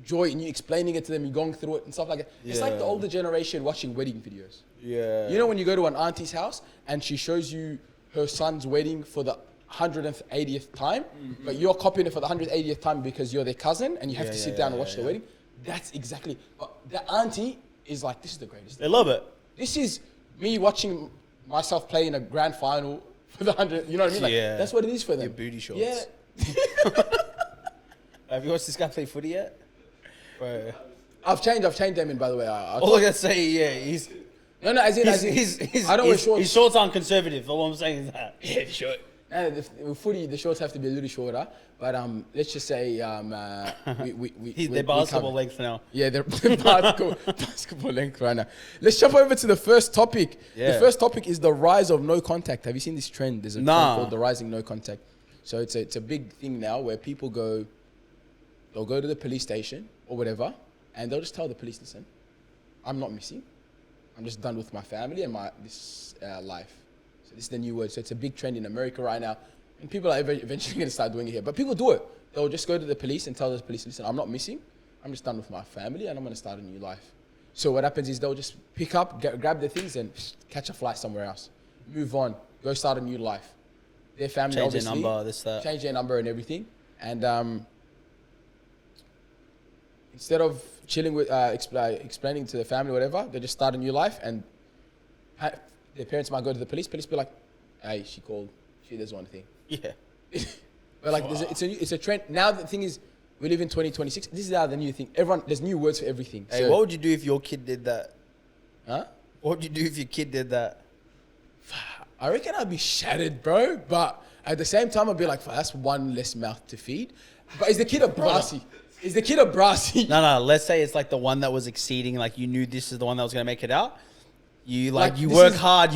joy in you explaining it to them, you're going through it and stuff like that. It's like the older generation watching wedding videos. Yeah. You know when you go to an auntie's house and she shows you her son's wedding for the 180th time, but you're copying it for the 180th time because you're their cousin and you have to sit down and watch the wedding. That's exactly. The auntie is like, this is the greatest. They love it. This is me watching myself play in a grand final for the 100. You know what I mean? Like, that's what it is for them. Your booty shorts. Yeah. Have you watched this guy play footy yet? Bro. I've changed Damian, by the way. All I gotta say, he's. No, as in, I don't wear shorts. His shorts aren't conservative. All I'm saying is that. Yeah, short. With footy, the shorts have to be a little shorter. But let's just say they're basketball length now. Yeah, they're basketball length right now. Let's jump over to the first topic. Yeah. The first topic is the rise of no contact. Have you seen this trend? There's a trend called the rising no contact. So it's a big thing now where people they'll go to the police station or whatever, and they'll just tell the police, listen, I'm not missing. I'm just done with my family and this life. So this is the new word. So it's a big trend in America right now. And people are eventually going to start doing it here. But people do it. They'll just go to the police and tell the police, listen, I'm not missing. I'm just done with my family and I'm going to start a new life. So what happens is they'll just pick up, grab their things and catch a flight somewhere else. Move on. Go start a new life. Their family change obviously. Their number, this, that. Change their number and everything. And instead of chilling with, explaining to the family, whatever, they just start a new life and their parents might go to the police. Police be like, hey, she called. She does one thing. Yeah. But like, it's a trend. Now the thing is, we live in 2026. This is now the new thing. There's new words for everything. Hey, so, what would you do if your kid did that? Huh? What would you do if your kid did that? I reckon I'd be shattered, bro. But at the same time, I'd be like, that's one less mouth to feed. But is the kid a brassy? Is the kid a brassy? No. Let's say it's like the one that was exceeding. Like you knew this is the one that was gonna make it out. You work hard,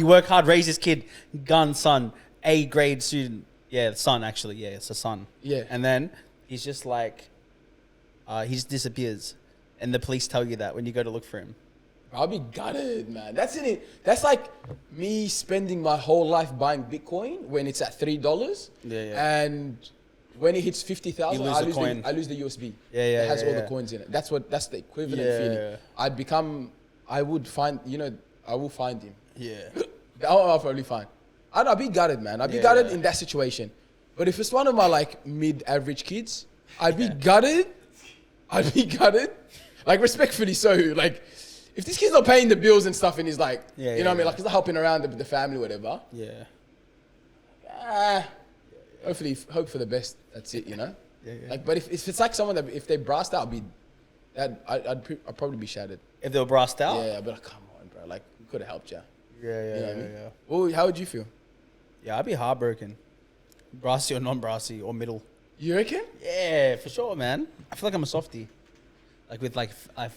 raise this kid, gun, son, A grade student. Yeah, son, actually. Yeah, it's a son. Yeah. And then he's just like, he just disappears. And the police tell you that when you go to look for him. I'll be gutted, man. That's That's like me spending my whole life buying Bitcoin when it's at $3. Yeah. And when it hits 50,000, I lose the USB. Yeah. It has all the coins in it. That's the equivalent feeling. I will find him. Yeah. I'll probably find. I'd be gutted, man. I'd be gutted in that situation. But if it's one of my like mid-average kids, I'd be gutted. Like respectfully so. Like if this kid's not paying the bills and stuff and he's like, you know what I mean? Like he's not helping around the family, whatever. Yeah. Hopefully, hope for the best. That's it, you know? Yeah. Like, but if it's like someone that, if they brassed out, I'd probably be shattered. If they were brassed out? Yeah, but like, come on, bro. Like, we could have helped you. Yeah. You know what I mean? Well, how would you feel? Yeah, I'd be heartbroken. Brassy or non-brassy or middle. You reckon? Yeah, for sure, man. I feel like I'm a softie. Like with like, do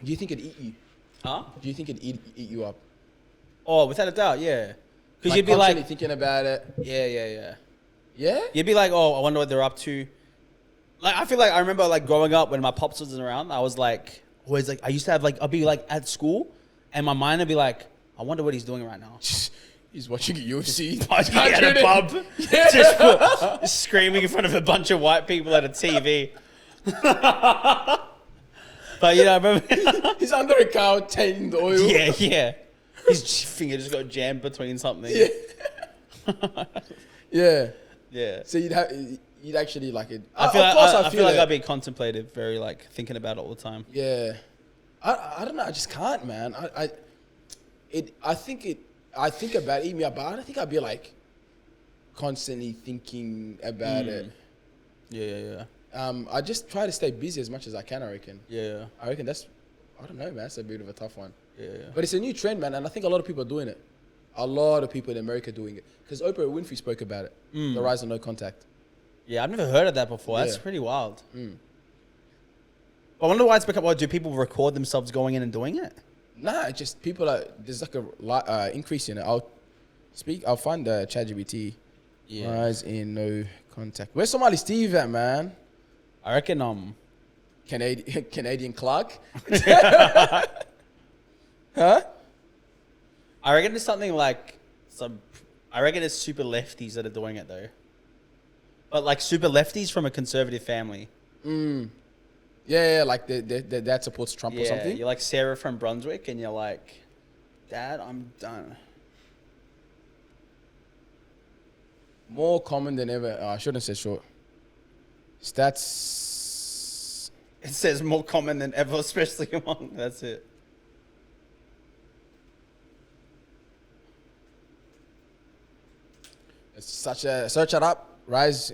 you think it'd eat you? Huh? Do you think it'd eat you up? Oh, without a doubt, yeah. Because Like you'd be like thinking about it. Yeah. Yeah? You'd be like, oh, I wonder what they're up to. Like, I feel like I remember like growing up when my pops wasn't around, I was like, always like, I used to have like, I'd be like at school and my mind would be like, I wonder what he's doing right now. He's watching UFC. At a pub. Just screaming in front of a bunch of white people at a TV. But you know, I remember. He's under a cow taking the oil. Yeah. His finger just got jammed between something. Yeah. Yeah. So you'd actually like it. I feel like I'd be contemplative, very like thinking about it all the time. Yeah. I don't know. I just can't, man. I think about it, eat me up, but I don't think I'd be like constantly thinking about it. Yeah. I just try to stay busy as much as I can, I reckon. Yeah. I reckon I don't know, man. That's a bit of a tough one. Yeah. But it's a new trend, man, and I think a lot of people are doing it. A lot of people in America are doing it. Because Oprah Winfrey spoke about it. The rise of no contact. Yeah, I've never heard of that before. That's pretty wild. I wonder why it's become, do people record themselves going in and doing it? Nah, it's just people there's like a increase in it. I'll find the ChatGPT. Yeah. Rise in no contact. Where's Somali Steve at, man? I reckon Canadian Clark. Huh? I reckon it's something like I reckon it's super lefties that are doing it though. But like super lefties from a conservative family. Yeah, like the dad supports Trump or something. You're like Sarah from Brunswick, and you're like, Dad, I'm done. More common than ever. I shouldn't say short. Stats. It says more common than ever, especially among. That's it. It's such a search it up. Rise.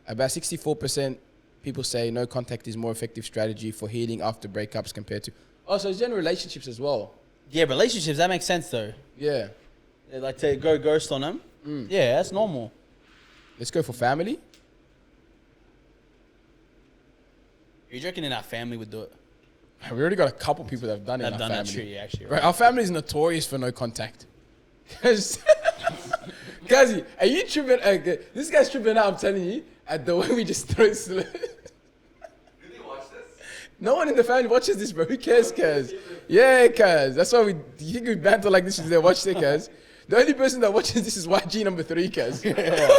About 64% people say no contact is more effective strategy for healing after breakups compared to. Oh, so it's in relationships as well. Yeah, relationships, that makes sense though. Yeah. They like to go ghost on them. Yeah, that's normal. Let's go for family. You reckon in our family would do it? We already got a couple people that have done it in our done family. that true, yeah, actually. Right. Our family is notorious for no contact. Guys, are you tripping? This guy's tripping out, I'm telling you, at the way we just throw slurs. Really watch this? No one in the family watches this, bro. Who cares, cuz? Yeah, cuz. That's why you think we banter like this is there. Watch it, cuz. The only person that watches this is YG number 3, cuz. Yeah.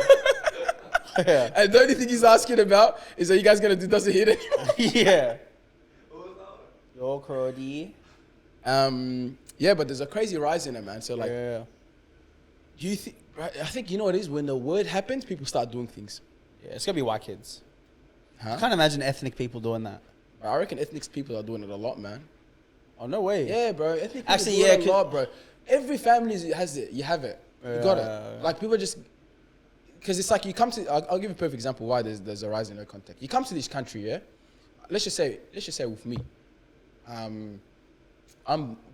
And the only thing he's asking about is, are you guys going to do Does It Hit Anyone? Yeah. Yo, Crody. Yeah, but there's a crazy rise in it, man. So, like, Yeah. do you think, right, I think, you know what it is? When the word happens, people start doing things. Yeah, it's gonna be white kids. Huh? I can't imagine ethnic people doing that. I reckon ethnic people are doing it a lot, man. Oh, no way. Yeah, bro. Ethnic people Actually, do yeah, it a lot, bro. Every family has it. You have it. You got it. Like, people just... Because it's like you come to... I'll give you a perfect example why there's a rise in no contact. You come to this country, yeah? Let's just say with me. I'm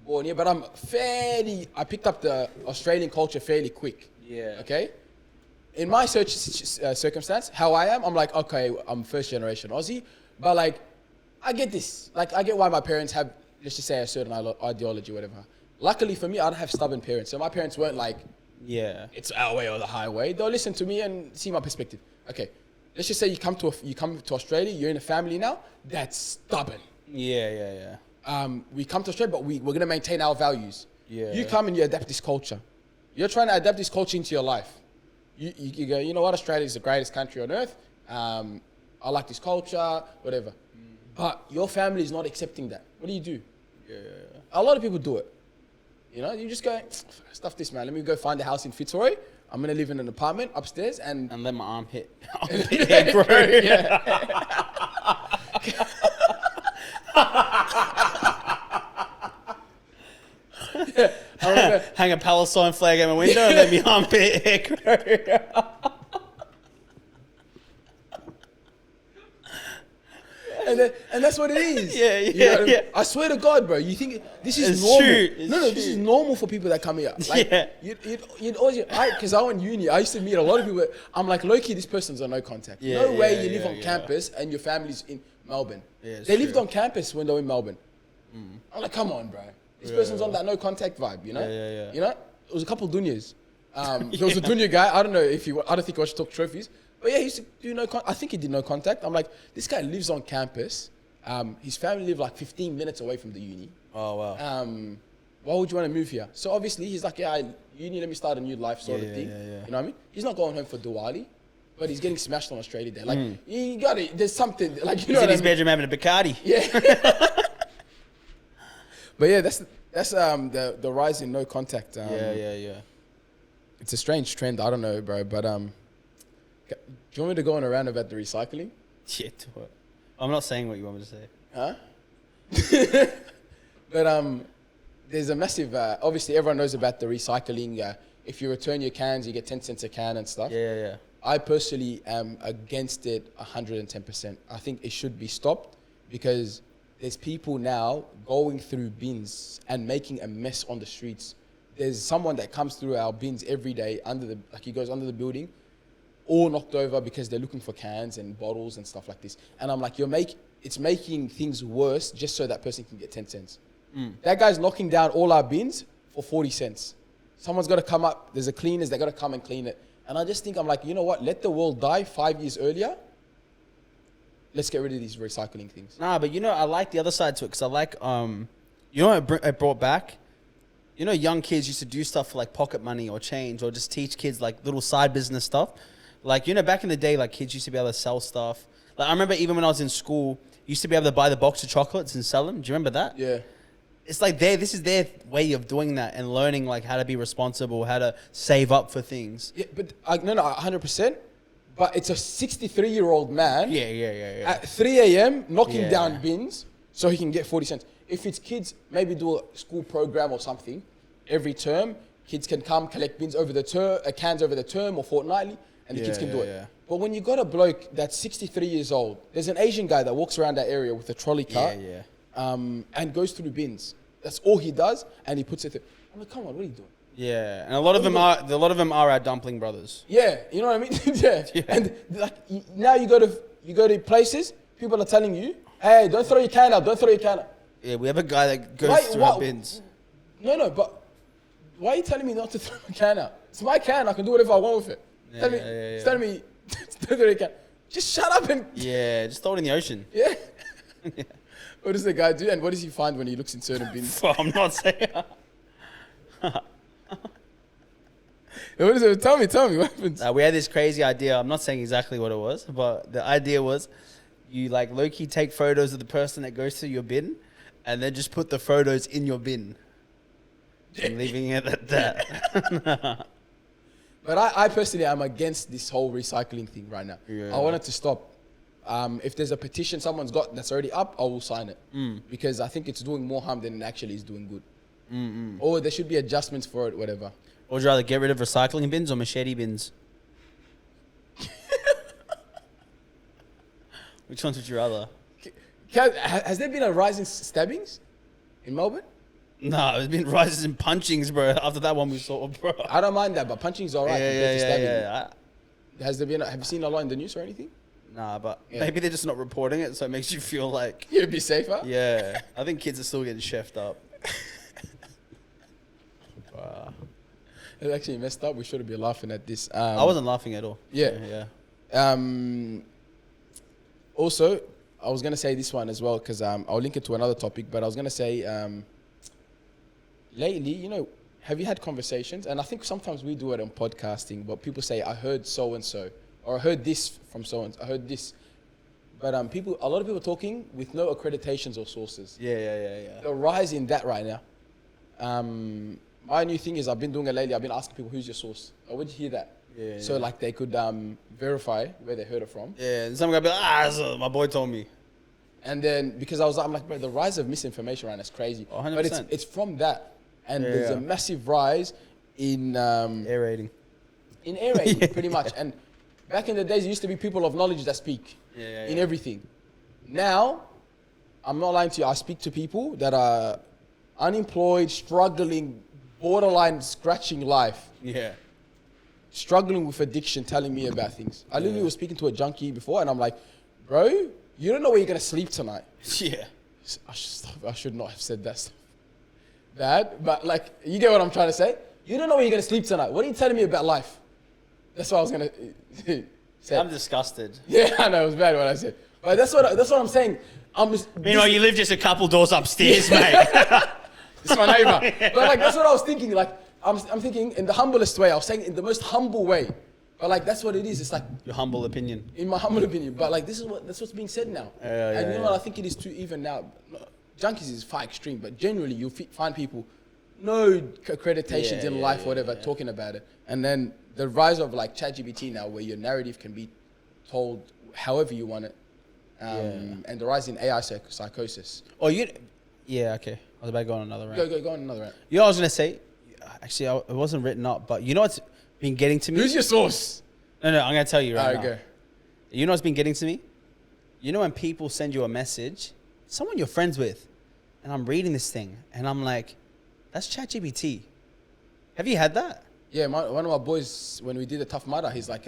born here, but I picked up the Australian culture fairly quick. Yeah. Okay? In my circumstance, how I am, I'm like, okay, I'm first generation Aussie, but like, I get this. Like, I get why my parents have, let's just say, a certain ideology, whatever. Luckily for me, I don't have stubborn parents. So my parents weren't like, Yeah. it's our way or the highway. They'll listen to me and see my perspective. Okay, let's just say you come to Australia, you're in a family now, that's stubborn. Yeah. We come to Australia, but we're going to maintain our values. Yeah. You come and you adapt this culture. You're trying to adapt this culture into your life. You go, you know what, Australia is the greatest country on earth. I like this culture, whatever. But your family is not accepting that. What do you do? Yeah. A lot of people do it. You know, you just go, stuff this, man. Let me go find a house in Fitzroy. I'm going to live in an apartment upstairs and let my armpit head grow. Hang a Palestine flag at my window and let me armpit hair grow. And that's what it is. Yeah. You know what I mean? I swear to God, bro. You think this is It's normal? true. No, this is normal for people that come here. Like, Yeah. You'd always, because I went uni, I used to meet a lot of people. I'm like, low-key, this person's on no contact. Yeah, No way you yeah, live on yeah. campus and your family's in Melbourne. Yeah, it's they lived true. on campus when they were in Melbourne. I'm like, come on, bro. This person's on that no contact vibe, you know? Yeah. You know, it was a couple dunyas. There was a dunya guy. I don't know if I don't think he watched Talk Trophies, but yeah, he used to do I think he did no contact. I'm like, this guy lives on campus. His family live like 15 minutes away from the uni. Oh, wow. Why would you want to move here? So obviously he's like, yeah, uni, let me start a new life sort of thing. Yeah. You know what I mean? He's not going home for Diwali, but he's getting smashed on Australia Day. Like, you got it. There's something, like, you know He's in what I his mean? bedroom having a Bacardi. Yeah. But yeah, that's the rise in no contact. Yeah. It's a strange trend. I don't know, bro. But do you want me to go on a rant about the recycling? Yeah, do it. I'm not saying what you want me to say. Huh? But there's a massive. Obviously, everyone knows about the recycling. If you return your cans, you get 10 cents a can and stuff. Yeah. I personally am against it 110%. I think it should be stopped because there's people now going through bins and making a mess on the streets. There's someone that comes through our bins every day he goes under the building, all knocked over because they're looking for cans and bottles and stuff like this. And I'm like, it's making things worse just so that person can get 10 cents. That guy's knocking down all our bins for 40 cents. Someone's got to come up. There's a cleaners. They got to come and clean it. And I just think, I'm like, you know what? Let the world die 5 years earlier. Let's get rid of these recycling things. Nah, but you know, I like the other side to it because I like, you know what it brought back? You know, young kids used to do stuff for like pocket money or change or just teach kids like little side business stuff. Like, you know, back in the day, like kids used to be able to sell stuff. Like I remember even when I was in school, you used to be able to buy the box of chocolates and sell them. Do you remember that? Yeah. It's like this is their way of doing that and learning like how to be responsible, how to save up for things. Yeah, but no, 100%. But it's a 63-year-old man Yeah. at 3 a.m. knocking Yeah. down bins so he can get 40 cents. If it's kids, maybe do a school program or something every term. Kids can come collect bins over the term, cans over the term or fortnightly, and the kids can do it. Yeah. But when you got a bloke that's 63 years old, there's an Asian guy that walks around that area with a trolley car, and goes through bins. That's all he does, and he puts it through. I'm like, come on, what are you doing? Yeah, and a lot of them are our dumpling brothers. Yeah, you know what I mean? Yeah. And like now you go to places, people are telling you, hey, don't throw your can out, don't throw your can out. Yeah, we have a guy that goes through our bins. No, but why are you telling me not to throw my can out? It's my can, I can do whatever I want with it. Telling me don't throw your can. Just shut up and just throw it in the ocean. Yeah. What does the guy do, and what does he find when he looks in certain bins? I'm not saying. What is it? Tell me what happens. We had this crazy idea. I'm not saying exactly what it was, but the idea was you like low-key take photos of the person that goes through your bin and then just put the photos in your bin. And leaving it at that. But I personally am against this whole recycling thing right now. Yeah. I want it to stop. If there's a petition someone's got that's already up, I will sign it. Because I think it's doing more harm than it actually is doing good. Or there should be adjustments for it, whatever. Or would you rather get rid of recycling bins or machete bins? Which ones would you rather? Has there been a rise in stabbings in Melbourne? No, there's been rises in punchings, bro. After that one we saw, bro. I don't mind that, but punching's alright compared to stabbing. Yeah. Has there been? Have you seen a lot in the news or anything? Nah, but maybe they're just not reporting it, so it makes you feel like You'd be safer. Yeah, I think kids are still getting chefed up. It's actually messed up. We shouldn't be laughing at this. I wasn't laughing at all. Yeah. Also, I was gonna say this one as well because I'll link it to another topic. But I was gonna say, lately, have you had conversations? And I think sometimes we do it on podcasting, but people say, "I heard so and so," or "I heard this from so and so." I heard this, but a lot of people talking with no accreditations or sources. Yeah. The rise in that right now. My new thing is I've been doing it lately. I've been asking people, who's your source? Oh, where'd you hear that? So like they could verify where they heard it from. Yeah, and some guy be like, so my boy told me. And then because I'm like, bro, the rise of misinformation right now is crazy. 100%. But it's from that. And there's a massive rise in aerating. In aerating, pretty much. And back in the days, it used to be people of knowledge that speak in everything. Now, I'm not lying to you, I speak to people that are unemployed, struggling, borderline scratching life. Yeah. Struggling with addiction, telling me about things. I literally was speaking to a junkie before, and I'm like, bro, you don't know where you're going to sleep tonight. Yeah. I should not have said that stuff. Bad, but like, you get what I'm trying to say? You don't know where you're going to sleep tonight. What are you telling me about life? That's what I was going to say. I'm disgusted. Yeah, I know, it was bad what I said. But that's what I'm saying. Meanwhile, you live just a couple doors upstairs, mate. It's my neighbor. But like, that's what I was thinking. Like, I'm thinking in the humblest way. I was saying in the most humble way. But like, that's what it is. It's like your humble opinion. In my humble opinion. But like, that's what's being said now. And you know what? I think it is too even now. Junkies is far extreme, but generally you'll find people no accreditations in life, whatever, talking about it. And then the rise of like ChatGPT now, where your narrative can be told however you want it, and the rise in AI psychosis. Oh, yeah, okay. I was about to go on another rant. Go on another rant. You know what I was gonna say? Actually, it wasn't written up, but you know what's been getting to me? Who's your source? No, I'm gonna tell you right now. Okay. You know what's been getting to me? You know when people send you a message, someone you're friends with, and I'm reading this thing, and I'm like, that's ChatGPT. Have you had that? Yeah, one of my boys, when we did the Tough Mudder, he's like,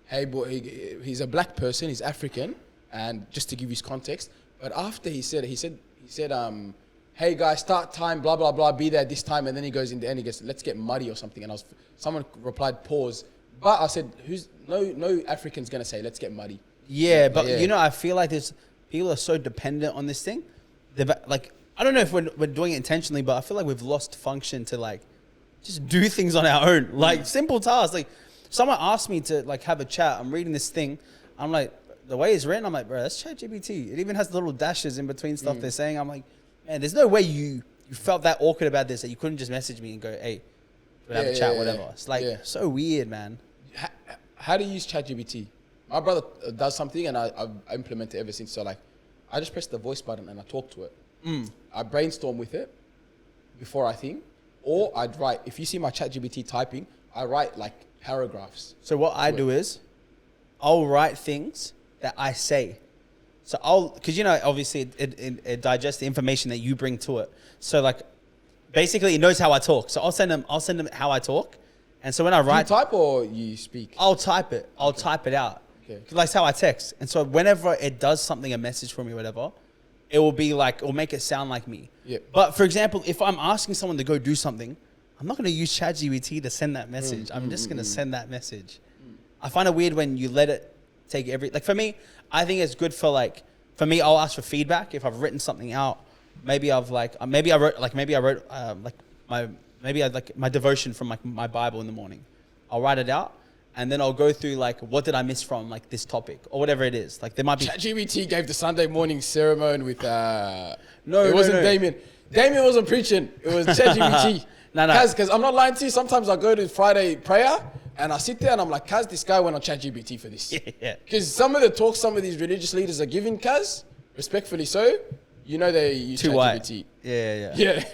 hey, boy, he's a black person, he's African, and just to give you context, but after he said, hey guys, start time, blah, blah, blah, be there at this time, and then he goes in the end, he goes, let's get muddy or something, and someone replied, pause, but I said, no African's gonna say, let's get muddy. Yeah, but you know, I feel like people are so dependent on this thing. Like, I don't know if we're doing it intentionally, but I feel like we've lost function to like just do things on our own, like simple tasks. Like someone asked me to like have a chat. I'm reading this thing. I'm like, the way it's written, I'm like, bro, that's ChatGPT. It even has little dashes in between stuff they're saying. I'm like, man, there's no way you felt that awkward about this that you couldn't just message me and go, hey, we'll have a chat, whatever. It's like so weird, man. How do you use ChatGPT? My brother does something and I've implemented it ever since. So like, I just press the voice button and I talk to it. I brainstorm with it before I think, or I'd write. If you see my ChatGPT typing, I write like paragraphs. So what I do is, I'll write things that I say. So because obviously it digests the information that you bring to it. So like, basically it knows how I talk. So I'll send them how I talk. And so when I write, do you type or you speak? I'll type it. I'll type it out. Okay. That's how I text. And so whenever it does something, a message for me, whatever, it will be like, it'll make it sound like me. Yeah. But for example, if I'm asking someone to go do something, I'm not going to use ChatGPT to send that message. I'm just going to send that message. I find it weird when you let it take like for me, I think it's good for me, I'll ask for feedback. If I've written something out, maybe I wrote my devotion from my Bible in the morning. I'll write it out. And then I'll go through what did I miss from this topic or whatever it is. Like there might be ChatGPT gave the Sunday morning ceremony with no, it wasn't Damian. Damian wasn't preaching. It was ChatGPT. No. Because I'm not lying to you. Sometimes I go to Friday prayer and I sit there and I'm like, Kaz, this guy went on ChatGPT for this. Yeah. Because some of the talks some of these religious leaders are giving, Kaz, respectfully so, they use too ChatGPT. Yeah.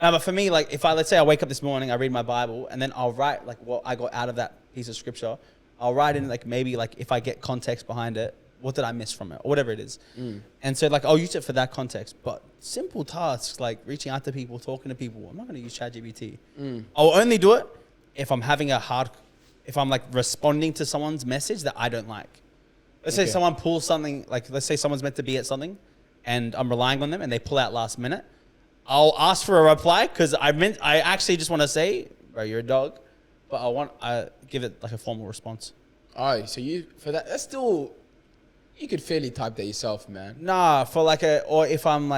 No, but for me, let's say I wake up this morning, I read my Bible, and then I'll write what I got out of that piece of scripture. I'll write in maybe if I get context behind it, what did I miss from it, or whatever it is. And so I'll use it for that context. But simple tasks like reaching out to people, talking to people, I'm not going to use ChatGPT. I'll only do it if I'm having if I'm responding to someone's message that I don't like. Let's say someone pulls something, let's say someone's meant to be at something, and I'm relying on them, and they pull out last minute. I'll ask for a reply because I actually just want to say, bro, you're a dog, but I give it a formal response. All right, so that's still, you could fairly type that yourself, man. Nah, or if I'm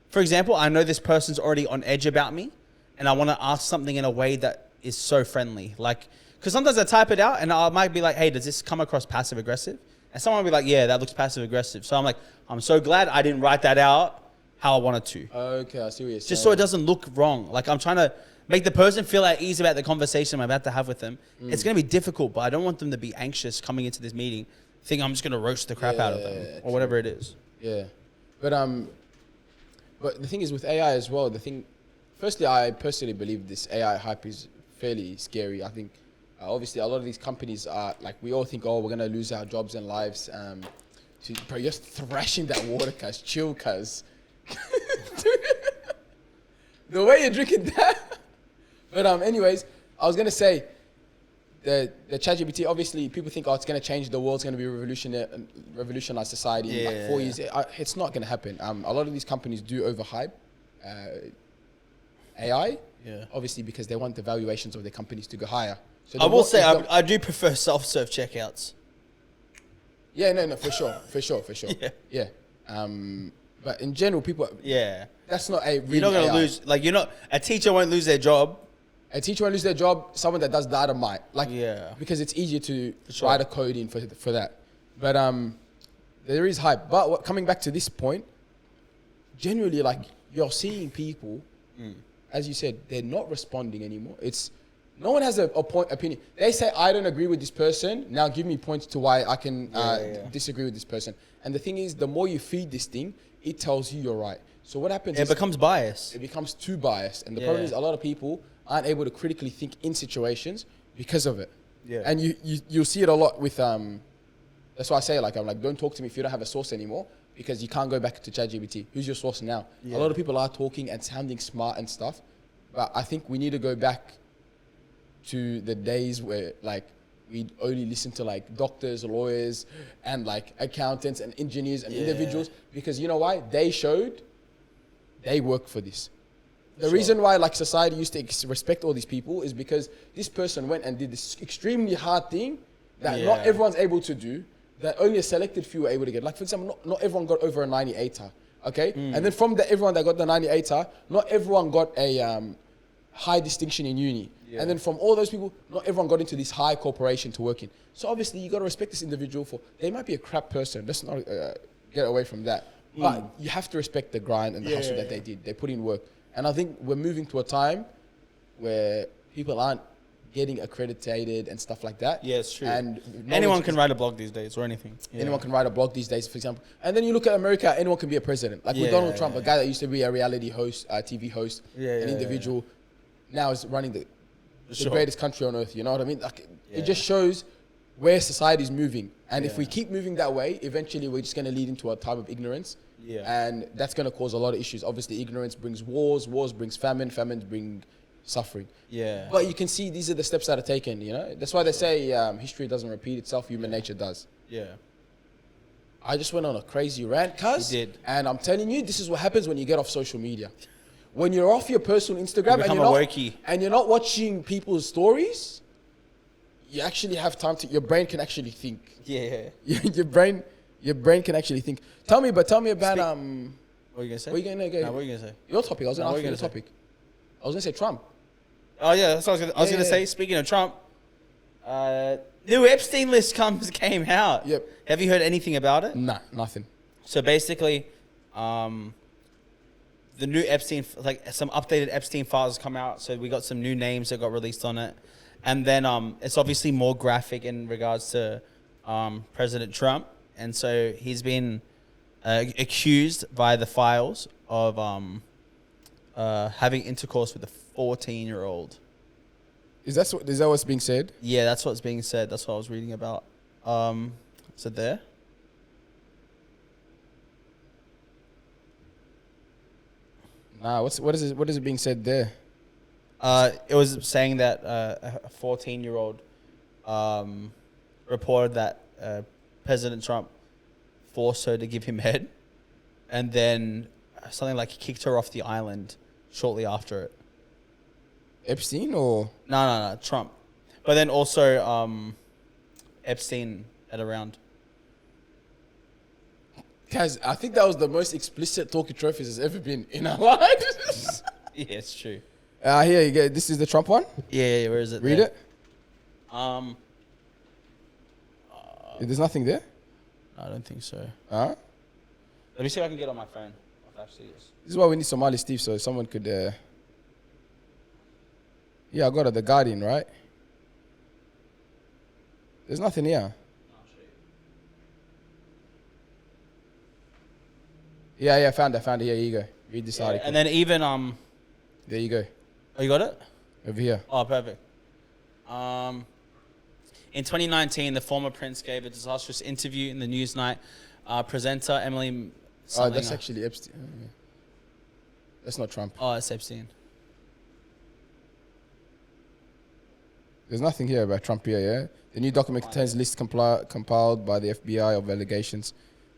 for example, I know this person's already on edge about me, and I want to ask something in a way that is so friendly, because sometimes I type it out and I might be like, hey, does this come across passive aggressive? And someone will be like, yeah, that looks passive aggressive. So I'm I'm so glad I didn't write that out how I wanted to. Okay, I see what you're saying. Just so it doesn't look wrong. I'm trying to make the person feel at ease about the conversation I'm about to have with them. It's going to be difficult, but I don't want them to be anxious coming into this meeting, thinking I'm just going to roast the crap out of them or whatever it is. Yeah. But the thing is with AI as well, firstly, I personally believe this AI hype is fairly scary. I think obviously a lot of these companies are we all think, oh, we're going to lose our jobs and lives. Bro, you're just thrashing that water, cuz. Chill, cuz. The way you're drinking that. But anyways, I was gonna say the ChatGPT, obviously people think, oh, it's gonna change the world, it's gonna be revolutionize society in 4 years. It's not gonna happen. A lot of these companies do overhype AI, obviously because they want the valuations of their companies to go higher. So I will say I do prefer self-serve checkouts. Yeah, no, for sure. Yeah. But in general, people. Yeah. That's not a. Really you're not gonna lose. A teacher won't lose their job. A teacher won't lose their job. Someone that does data might. Because it's easier to write a code in for that. But there is hype. But coming back to this point, generally, you're seeing people, as you said, they're not responding anymore. No one has a opinion. They say, I don't agree with this person. Now give me points to why I can disagree with this person. And the thing is, the more you feed this thing, it tells you you're right. So what happens is... It becomes biased. It becomes too biased. And the problem is a lot of people aren't able to critically think in situations because of it. Yeah. And you'll see it a lot with... that's why I say, don't talk to me if you don't have a source anymore, because you can't go back to ChatGPT. Who's your source now? Yeah. A lot of people are talking and sounding smart and stuff. But I think we need to go back to the days where we'd only listen to doctors, lawyers, and accountants and engineers and individuals, because you know why? They showed they work for this. The reason why society used to respect all these people is because this person went and did this extremely hard thing that not everyone's able to do, that only a selected few were able to get. For example, not everyone got over a 98er, okay? And then from everyone that got the 98er, not everyone got a high distinction in uni. Yeah. And then from all those people, not everyone got into this high corporation to work in. So obviously you got to respect this individual for, they might be a crap person. Let's not get away from that. But you have to respect the grind and the hustle that they did. They put in work. And I think we're moving to a time where people aren't getting accredited and stuff like that. Yeah, it's true. And anyone can write a blog these days or anything. Yeah. Anyone can write a blog these days, for example. And then you look at America, anyone can be a president. Like with Donald Trump, a guy that used to be a reality host, TV host, an individual, now is running the greatest country on earth. You know what I mean? Like it just shows where society is moving. And if we keep moving that way, eventually we're just going to lead into a time of ignorance. Yeah. And that's going to cause a lot of issues. Obviously, ignorance brings wars. Wars brings famine. Famines bring suffering. Yeah. But you can see these are the steps that are taken, you know? That's why they say history doesn't repeat itself. Human nature does. Yeah. I just went on a crazy rant, cuz. You did. And I'm telling you, this is what happens when you get off social media. When you're off your personal Instagram and you're not watching people's stories, you actually have time to, your brain can actually think. Yeah. your brain can actually think. Tell me about What are you gonna say? What are you gonna go? No, what are you gonna say? Your topic. I was gonna ask you the topic. I was gonna say Trump. Oh yeah, that's what I was gonna say. Speaking of Trump, new Epstein list came out. Yep. Have you heard anything about it? Nah, nothing. So basically, the new Epstein, like some updated Epstein files come out. So we got some new names that got released on it, and then it's obviously more graphic in regards to President Trump, and so he's been accused by the files of having intercourse with a 14-year-old. Is that what's being said? Yeah, that's what's being said. That's what I was reading about. Is it there? Nah, what is it being said there? It was saying that a 14-year-old reported that President Trump forced her to give him head, and then something like he kicked her off the island shortly after it. Epstein or? No, Trump. But then also Epstein at around. Guys, I think that was the most explicit talking trophies has ever been in our lives. Yeah, it's true. Here you go. This is the Trump one? Yeah, where is it? Read there? It. There's nothing there? No, I don't think so. Let me see if I can get on my phone. This is why we need Somali Steve, so someone could... Yeah, I got it. The Guardian, right? There's nothing here. Yeah, found it. Here you go. Read this article. And then even... There you go. Oh, you got it? Over here. Oh, perfect. In 2019, the former prince gave a disastrous interview in the Newsnight. Presenter Emily... Oh, that's actually Epstein. Oh, yeah. That's not Trump. Oh, it's Epstein. There's nothing here about Trump here, yeah? The new document contains lists compiled by the FBI of allegations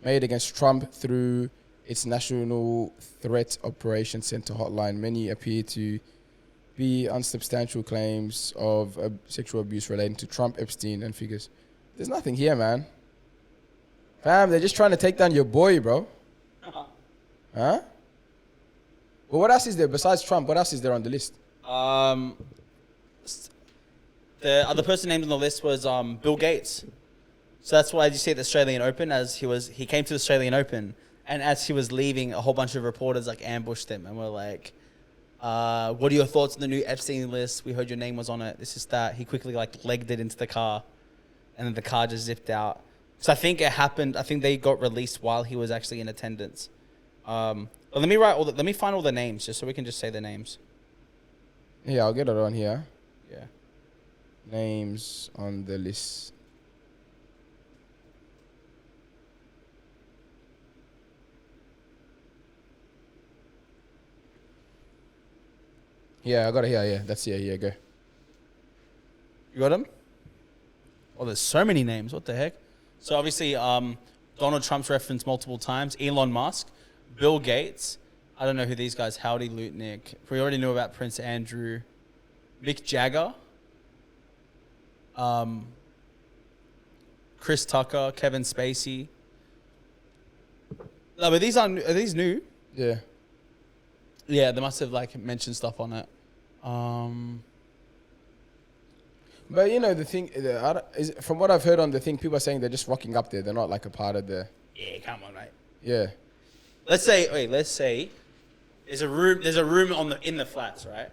made against Trump through its National Threat Operations Center hotline. Many appear to be unsubstantial claims of sexual abuse relating to Trump, Epstein, and figures. There's nothing here, man. Fam, they're just trying to take down your boy, bro. Huh? Well, what else is there besides Trump? What else is there on the list? The other person named on the list was Bill Gates. So that's why you see at the Australian Open, he came to the Australian Open, and as he was leaving, a whole bunch of reporters like ambushed him and were like, what are your thoughts on the new Epstein list? We heard your name was on it. This is that. He quickly like legged it into the car, and then the car just zipped out. So I think it happened. I think they got released while he was actually in attendance. But let me find all the names just so we can just say the names. Yeah, I'll get it on here. Yeah. Names on the list. Yeah, I got it here. Yeah, that's here. Yeah, go. You got him? Oh, there's so many names. What the heck? So obviously, Donald Trump's referenced multiple times. Elon Musk, Bill Gates. I don't know who these guys. Howdy Lutnick. We already knew about Prince Andrew. Mick Jagger. Chris Tucker, Kevin Spacey. No, but are these new? Yeah. Yeah, they must have like mentioned stuff on it. But you know the thing, from what I've heard on the thing, people are saying they're just rocking up there. They're not like a part of the. Yeah, come on, mate. Yeah. Let's say there's a room in the flats, right?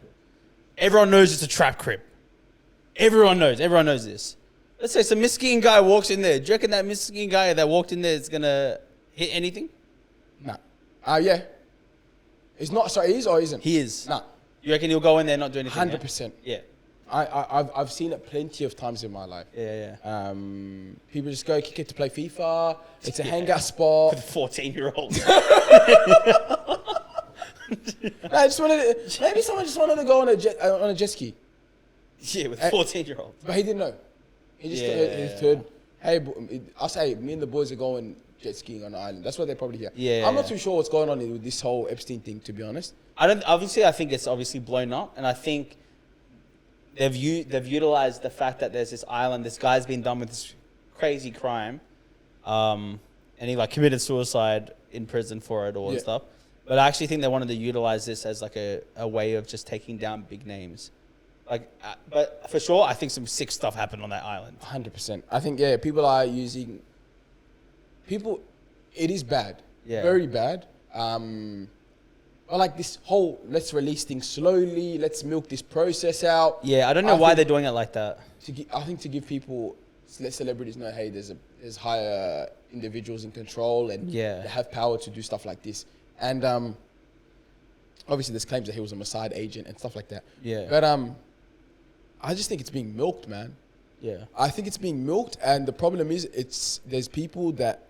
Everyone knows it's a trap crib. Everyone knows this. Let's say some miskin guy walks in there. Do you reckon that miskin guy that walked in there is gonna hit anything? Nah. Yeah. It's not. Sorry, he is or isn't? He is. Nah. You reckon he'll go in there and not do anything? 100%. Yeah. I've seen it plenty of times in my life. Yeah. People just go kick it to play FIFA. It's a hangout spot. For the 14-year-olds. Maybe someone just wanted to go on a jet ski. Yeah, with 14-year-olds. But he didn't know. He just heard, hey, I'll say, me and the boys are going jet skiing on the island. That's what they probably hear. Yeah. I'm not too sure what's going on with this whole Epstein thing, to be honest. I think it's obviously blown up, and I think they've utilized the fact that there's this island. This guy's been done with this crazy crime, and he like committed suicide in prison for it all and stuff. But I actually think they wanted to utilize this as like a way of just taking down big names. Like, but for sure, I think some sick stuff happened on that island. 100%. I think people are using. It is bad. Yeah. Very bad. But like this whole, let's release things slowly. Let's milk this process out. Yeah, I don't know why they're doing it like that. I think to give people, let celebrities know, hey, there's higher individuals in control and they have power to do stuff like this. And obviously there's claims that he was a Mossad agent and stuff like that. Yeah. But I just think it's being milked, man. Yeah. I think it's being milked, and the problem is there's people that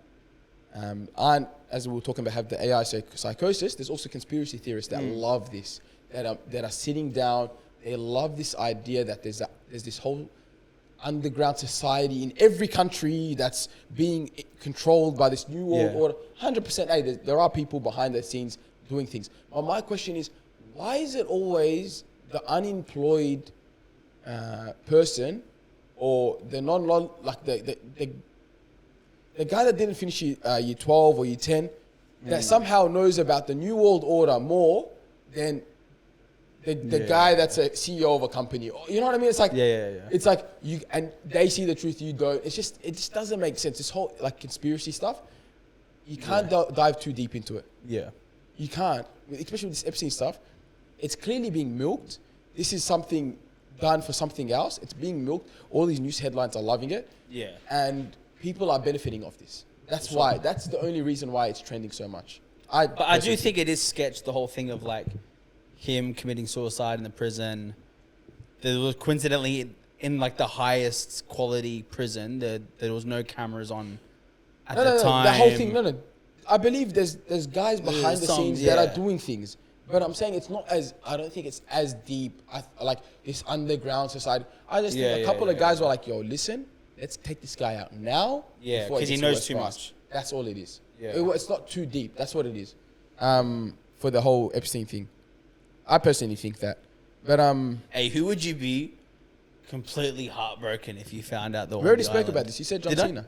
aren't, as we were talking about, have the AI psychosis. There's also conspiracy theorists that love this, that are sitting down. They love this idea that there's this whole underground society in every country that's being controlled by this new world order. 100%. Hey, there are people behind the scenes doing things. But my question is, why is it always the unemployed person or the like the guy that didn't finish year 12 or year 10 that somehow knows about the new world order more than the guy that's a CEO of a company? You know what I mean? It's like it's like you, and they see the truth, you don't. It just doesn't make sense. This whole like conspiracy stuff, you can't dive too deep into it. Yeah, you can't, especially with this Epstein stuff. It's clearly being milked. This is something done for something else. It's being milked. All these news headlines are loving it. Yeah, and people are benefiting off this. That's why. That's the only reason why it's trending so much. But I do think it is sketch, the whole thing of like him committing suicide in the prison. There was coincidentally in like the highest quality prison. There was no cameras on at the time. The whole thing. No. I believe there's guys behind the scenes that are doing things. But I'm saying it's not as, I don't think it's as deep like this underground society. I just think a couple of guys were like, yo, listen, let's take this guy out now. Yeah, because he knows too much. That's all it is. Yeah. It's not too deep. That's what it is. For the whole Epstein thing. I personally think that. But hey, who would you be completely heartbroken if you found out the we already spoke about this. You said John Cena.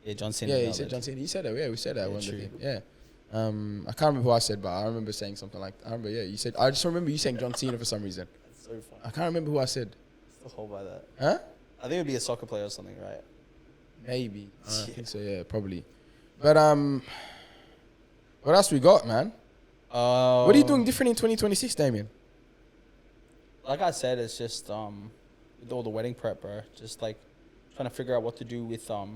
Yeah, John Cena. Yeah, he said John Cena. He said that. Yeah, we said that one day. Yeah. I can't remember who I said, but I remember saying something like, you said, I just remember you saying John Cena for some reason. That's so funny. I can't remember who I said. Still hold by that. Huh? I think it would be a soccer player or something, right? Maybe. I think so, yeah, probably. But what else we got, man? What are you doing different in 2026, Damian? Like I said, it's just with all the wedding prep, bro. Just like trying to figure out what to do with I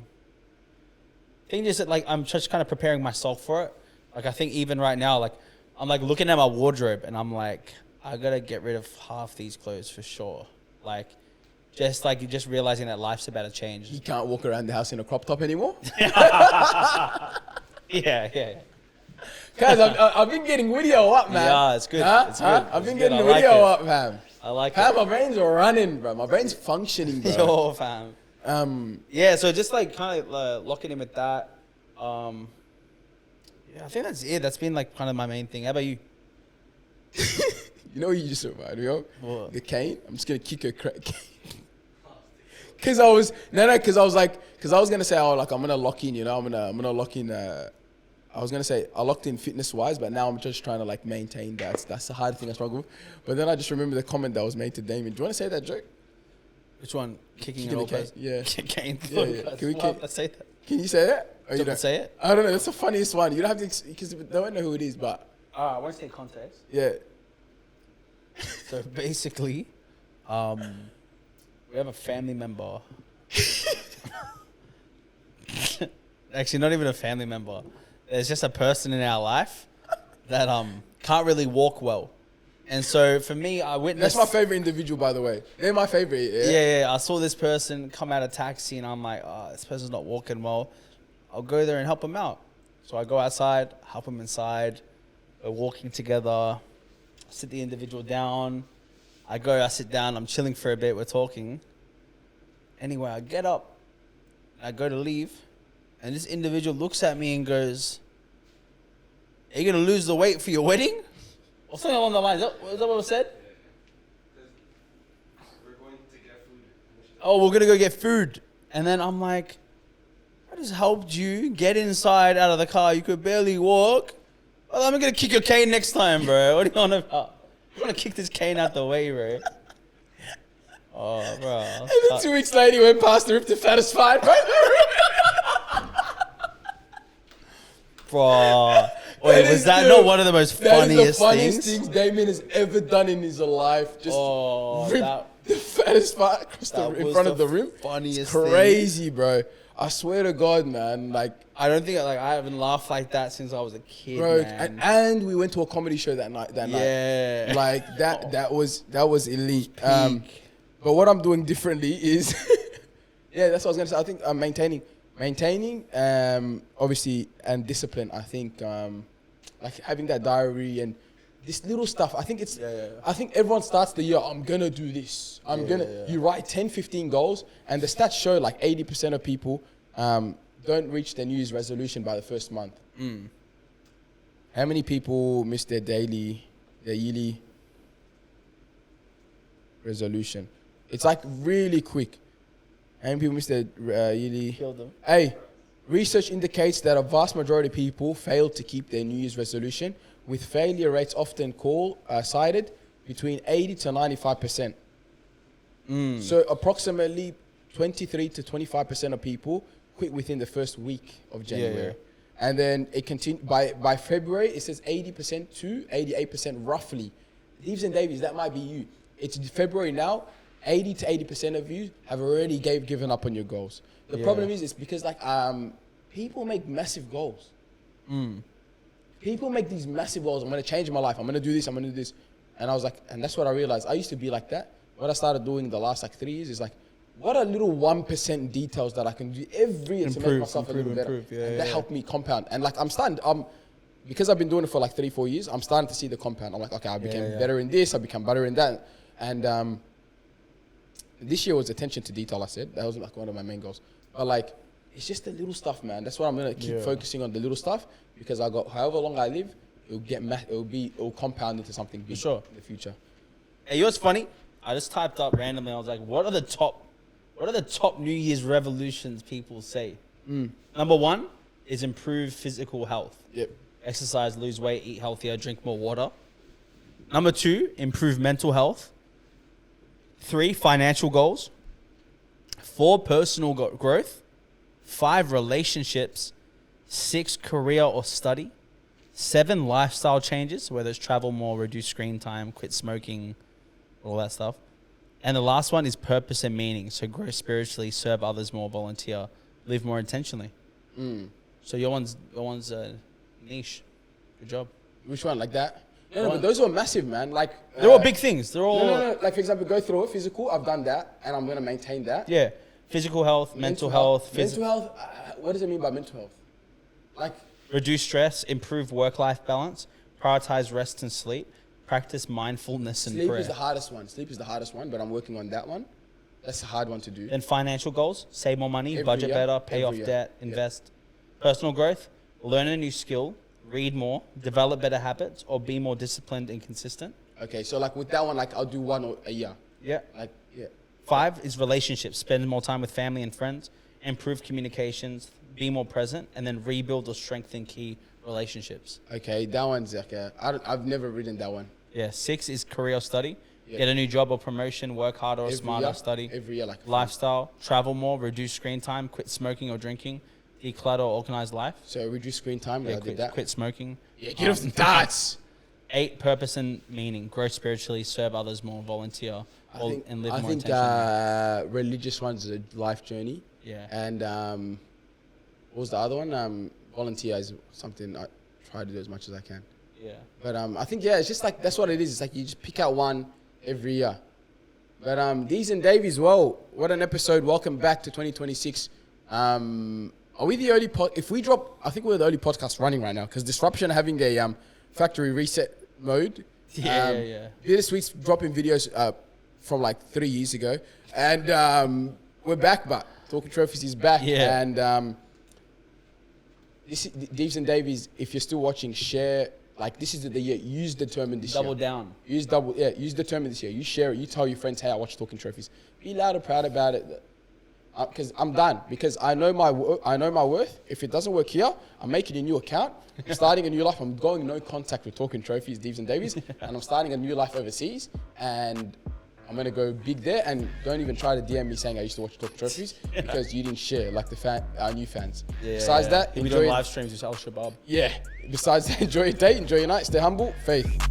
think just that, like, I'm just kind of preparing myself for it. Like, I think even right now, like, I'm like looking at my wardrobe and I'm like, I gotta get rid of half these clothes for sure. Like just realizing that life's about to change. You can't walk around the house in a crop top anymore. Yeah. Guys, I've been getting video up, man. Yeah, it's good. It's good. I've been getting video up, fam. I like it. My brain's running, bro. My brain's functioning, bro. Yo, fam. Yeah, so just like kind of locking in with that. Yeah, I think that's it. That's been like kind of my main thing. How about you? You know what you just reminded me of? What? The cane. I'm just gonna kick a cane. Cause I was gonna say, oh, like I'm gonna lock in, you know, I'm gonna lock in I was gonna say I locked in fitness wise, but now I'm just trying to like maintain that. That's the hard thing I struggle with. But then I just remember the comment that was made to Damian. Do you want to say that joke? Which one? Kicking the an old cane. person? Yeah. Cane. Yeah. Let's say that. Can you say that? Or You don't say it? I don't know. That's the funniest one. You don't have to because they won't know who it is. But I won't say context. yeah. So basically, we have a family member. Actually, not even a family member. There's just a person in our life that can't really walk well. And so for me, I witnessed... That's my favorite individual, by the way. They're my favorite. Yeah. I saw this person come out of taxi and I'm like, this person's not walking well. I'll go there and help him out. So I go outside, help him inside. We're walking together. Sit the individual down. I sit down. I'm chilling for a bit. We're talking. Anyway, I get up. I go to leave. And this individual looks at me and goes, "Are you going to lose the weight for your wedding?" Or something along the lines. Is that what was said? We're going to get food. Oh, we're going to go get food. And then I'm like, I just helped you get inside out of the car. You could barely walk. Well, I'm going to kick your cane next time, bro. What are you on about? I'm going to kick this cane out the way, bro. Oh, bro. And then 2 weeks later, he went past the rip to satisfied. Bro. Wait, was that not one of the most funniest things Damian has ever done in his life? Just rip the fattest part across in front of the rim. Funniest it's crazy, bro. I swear to God, man. Like, I don't think I haven't laughed like that since I was a kid, bro. man. And we went to a comedy show that night. Yeah. Like that was elite. But what I'm doing differently is, yeah, that's what I was gonna say. I think I'm maintaining, obviously, and discipline. I think, like having that diary and this little stuff. I think I think everyone starts the year, I'm gonna do this. You write 10, 15 goals, and the stats show like 80% of people don't reach their New Year's resolution by the first month. How many people miss their yearly resolution? It's like really quick. How many people miss their yearly? Kill them. Hey, research indicates that a vast majority of people fail to keep their New Year's resolution, with failure rates often cited between 80 to 95%. So approximately 23 to 25% of people quit within the first week of January. Yeah. And then it continued by February, it says 80% to 88% roughly. Deevs and Daveys, that might be you. It's February now. 80 to 80% of you have already given up on your goals. The problem is, it's because like people make massive goals. People make these massive goals. I'm gonna change my life. I'm gonna do this. I'm gonna do this. And I was like, and that's what I realized. I used to be like that. What I started doing the last like 3 years is like, what are little 1% details that I can do every year to make myself a little better? And that helped me compound. And like because I've been doing it for like 3-4 years, I'm starting to see the compound. I'm like, okay, I became better in this. I become better in that. And this year was attention to detail, I said. That was like one of my main goals. But like, it's just the little stuff, man. That's what I'm going to keep focusing on, the little stuff, because I got however long I live, it'll compound into something big in the future. Hey, you know what's funny? I just typed up randomly. I was like, what are the top New Year's resolutions people say? Number 1 is improve physical health. Yep. Exercise, lose weight, eat healthier, drink more water. Number 2, improve mental health. 3, financial goals. 4, personal growth. 5, relationships. 6, career or study. 7, lifestyle changes, whether it's travel more, reduce screen time, quit smoking, all that stuff. And the last one is purpose and meaning. So grow spiritually, serve others more, volunteer, live more intentionally. So your one's niche. Good job. Which one? Like that? No, but those were massive, man. Like they're all big things. They're all no. Like for example, go through it. Physical, I've done that, and I'm gonna maintain that. Yeah, physical health, mental health. Mental health. What does it mean by mental health? Like reduce stress, improve work-life balance, prioritize rest and sleep, practice mindfulness and prayer. Sleep is the hardest one, but I'm working on that one. That's a hard one to do. Then financial goals: save more money, budget better, pay off debt, invest. Personal growth: learn a new skill, read more, develop better habits, or be more disciplined and consistent. Okay, so like with that one, like I'll do one a year. Yeah. Like, yeah. 5 is relationships. Spend more time with family and friends, improve communications, be more present, and then rebuild or strengthen key relationships. Okay, that one's like I've never written that one. Yeah. 6 is career or study. Yeah. Get a new job or promotion, work harder or Every smarter, year, study. every year, like Lifestyle, travel more, reduce screen time, quit smoking or drinking, declutter or organize life. So reduce screen time. Yeah, I did that. quit smoking. Yeah, get off the darts. 8, purpose and meaning, grow spiritually, serve others more, volunteer, and live more intentionally. Religious one's a life journey. Yeah. And what was the other one? Volunteer is something I try to do as much as I can. Yeah. But I think it's just like that's what it is. It's like you just pick out one every year. But Deevs and Daveys, well, what an episode! Welcome back to 2026. Are we the only if we drop? I think we're the only podcast running right now because Disruption are having a factory reset mode. Yeah. Bittersweet's dropping videos from like 3 years ago, and we're back. But Talking Trophies is back, Yeah. and this is, Deevs and Daveys, if you're still watching, share. Like this is the year. Use determined this Double year. down. Use determined this year. You share it. You tell your friends, hey, I watch Talking Trophies. Be loud and proud about it. Because I'm done. Because I know my worth. If it doesn't work here, I'm making a new account. I'm starting a new life. I'm going no contact with Talking Trophies, Deevs and Daveys, and I'm starting a new life overseas. And I'm gonna go big there. And don't even try to DM me saying I used to watch Talking Trophies because you didn't share like our new fans. Yeah. Besides that, we enjoy do live streams with Al Shabab. Yeah. Besides that, enjoy your day, enjoy your night, stay humble, faith.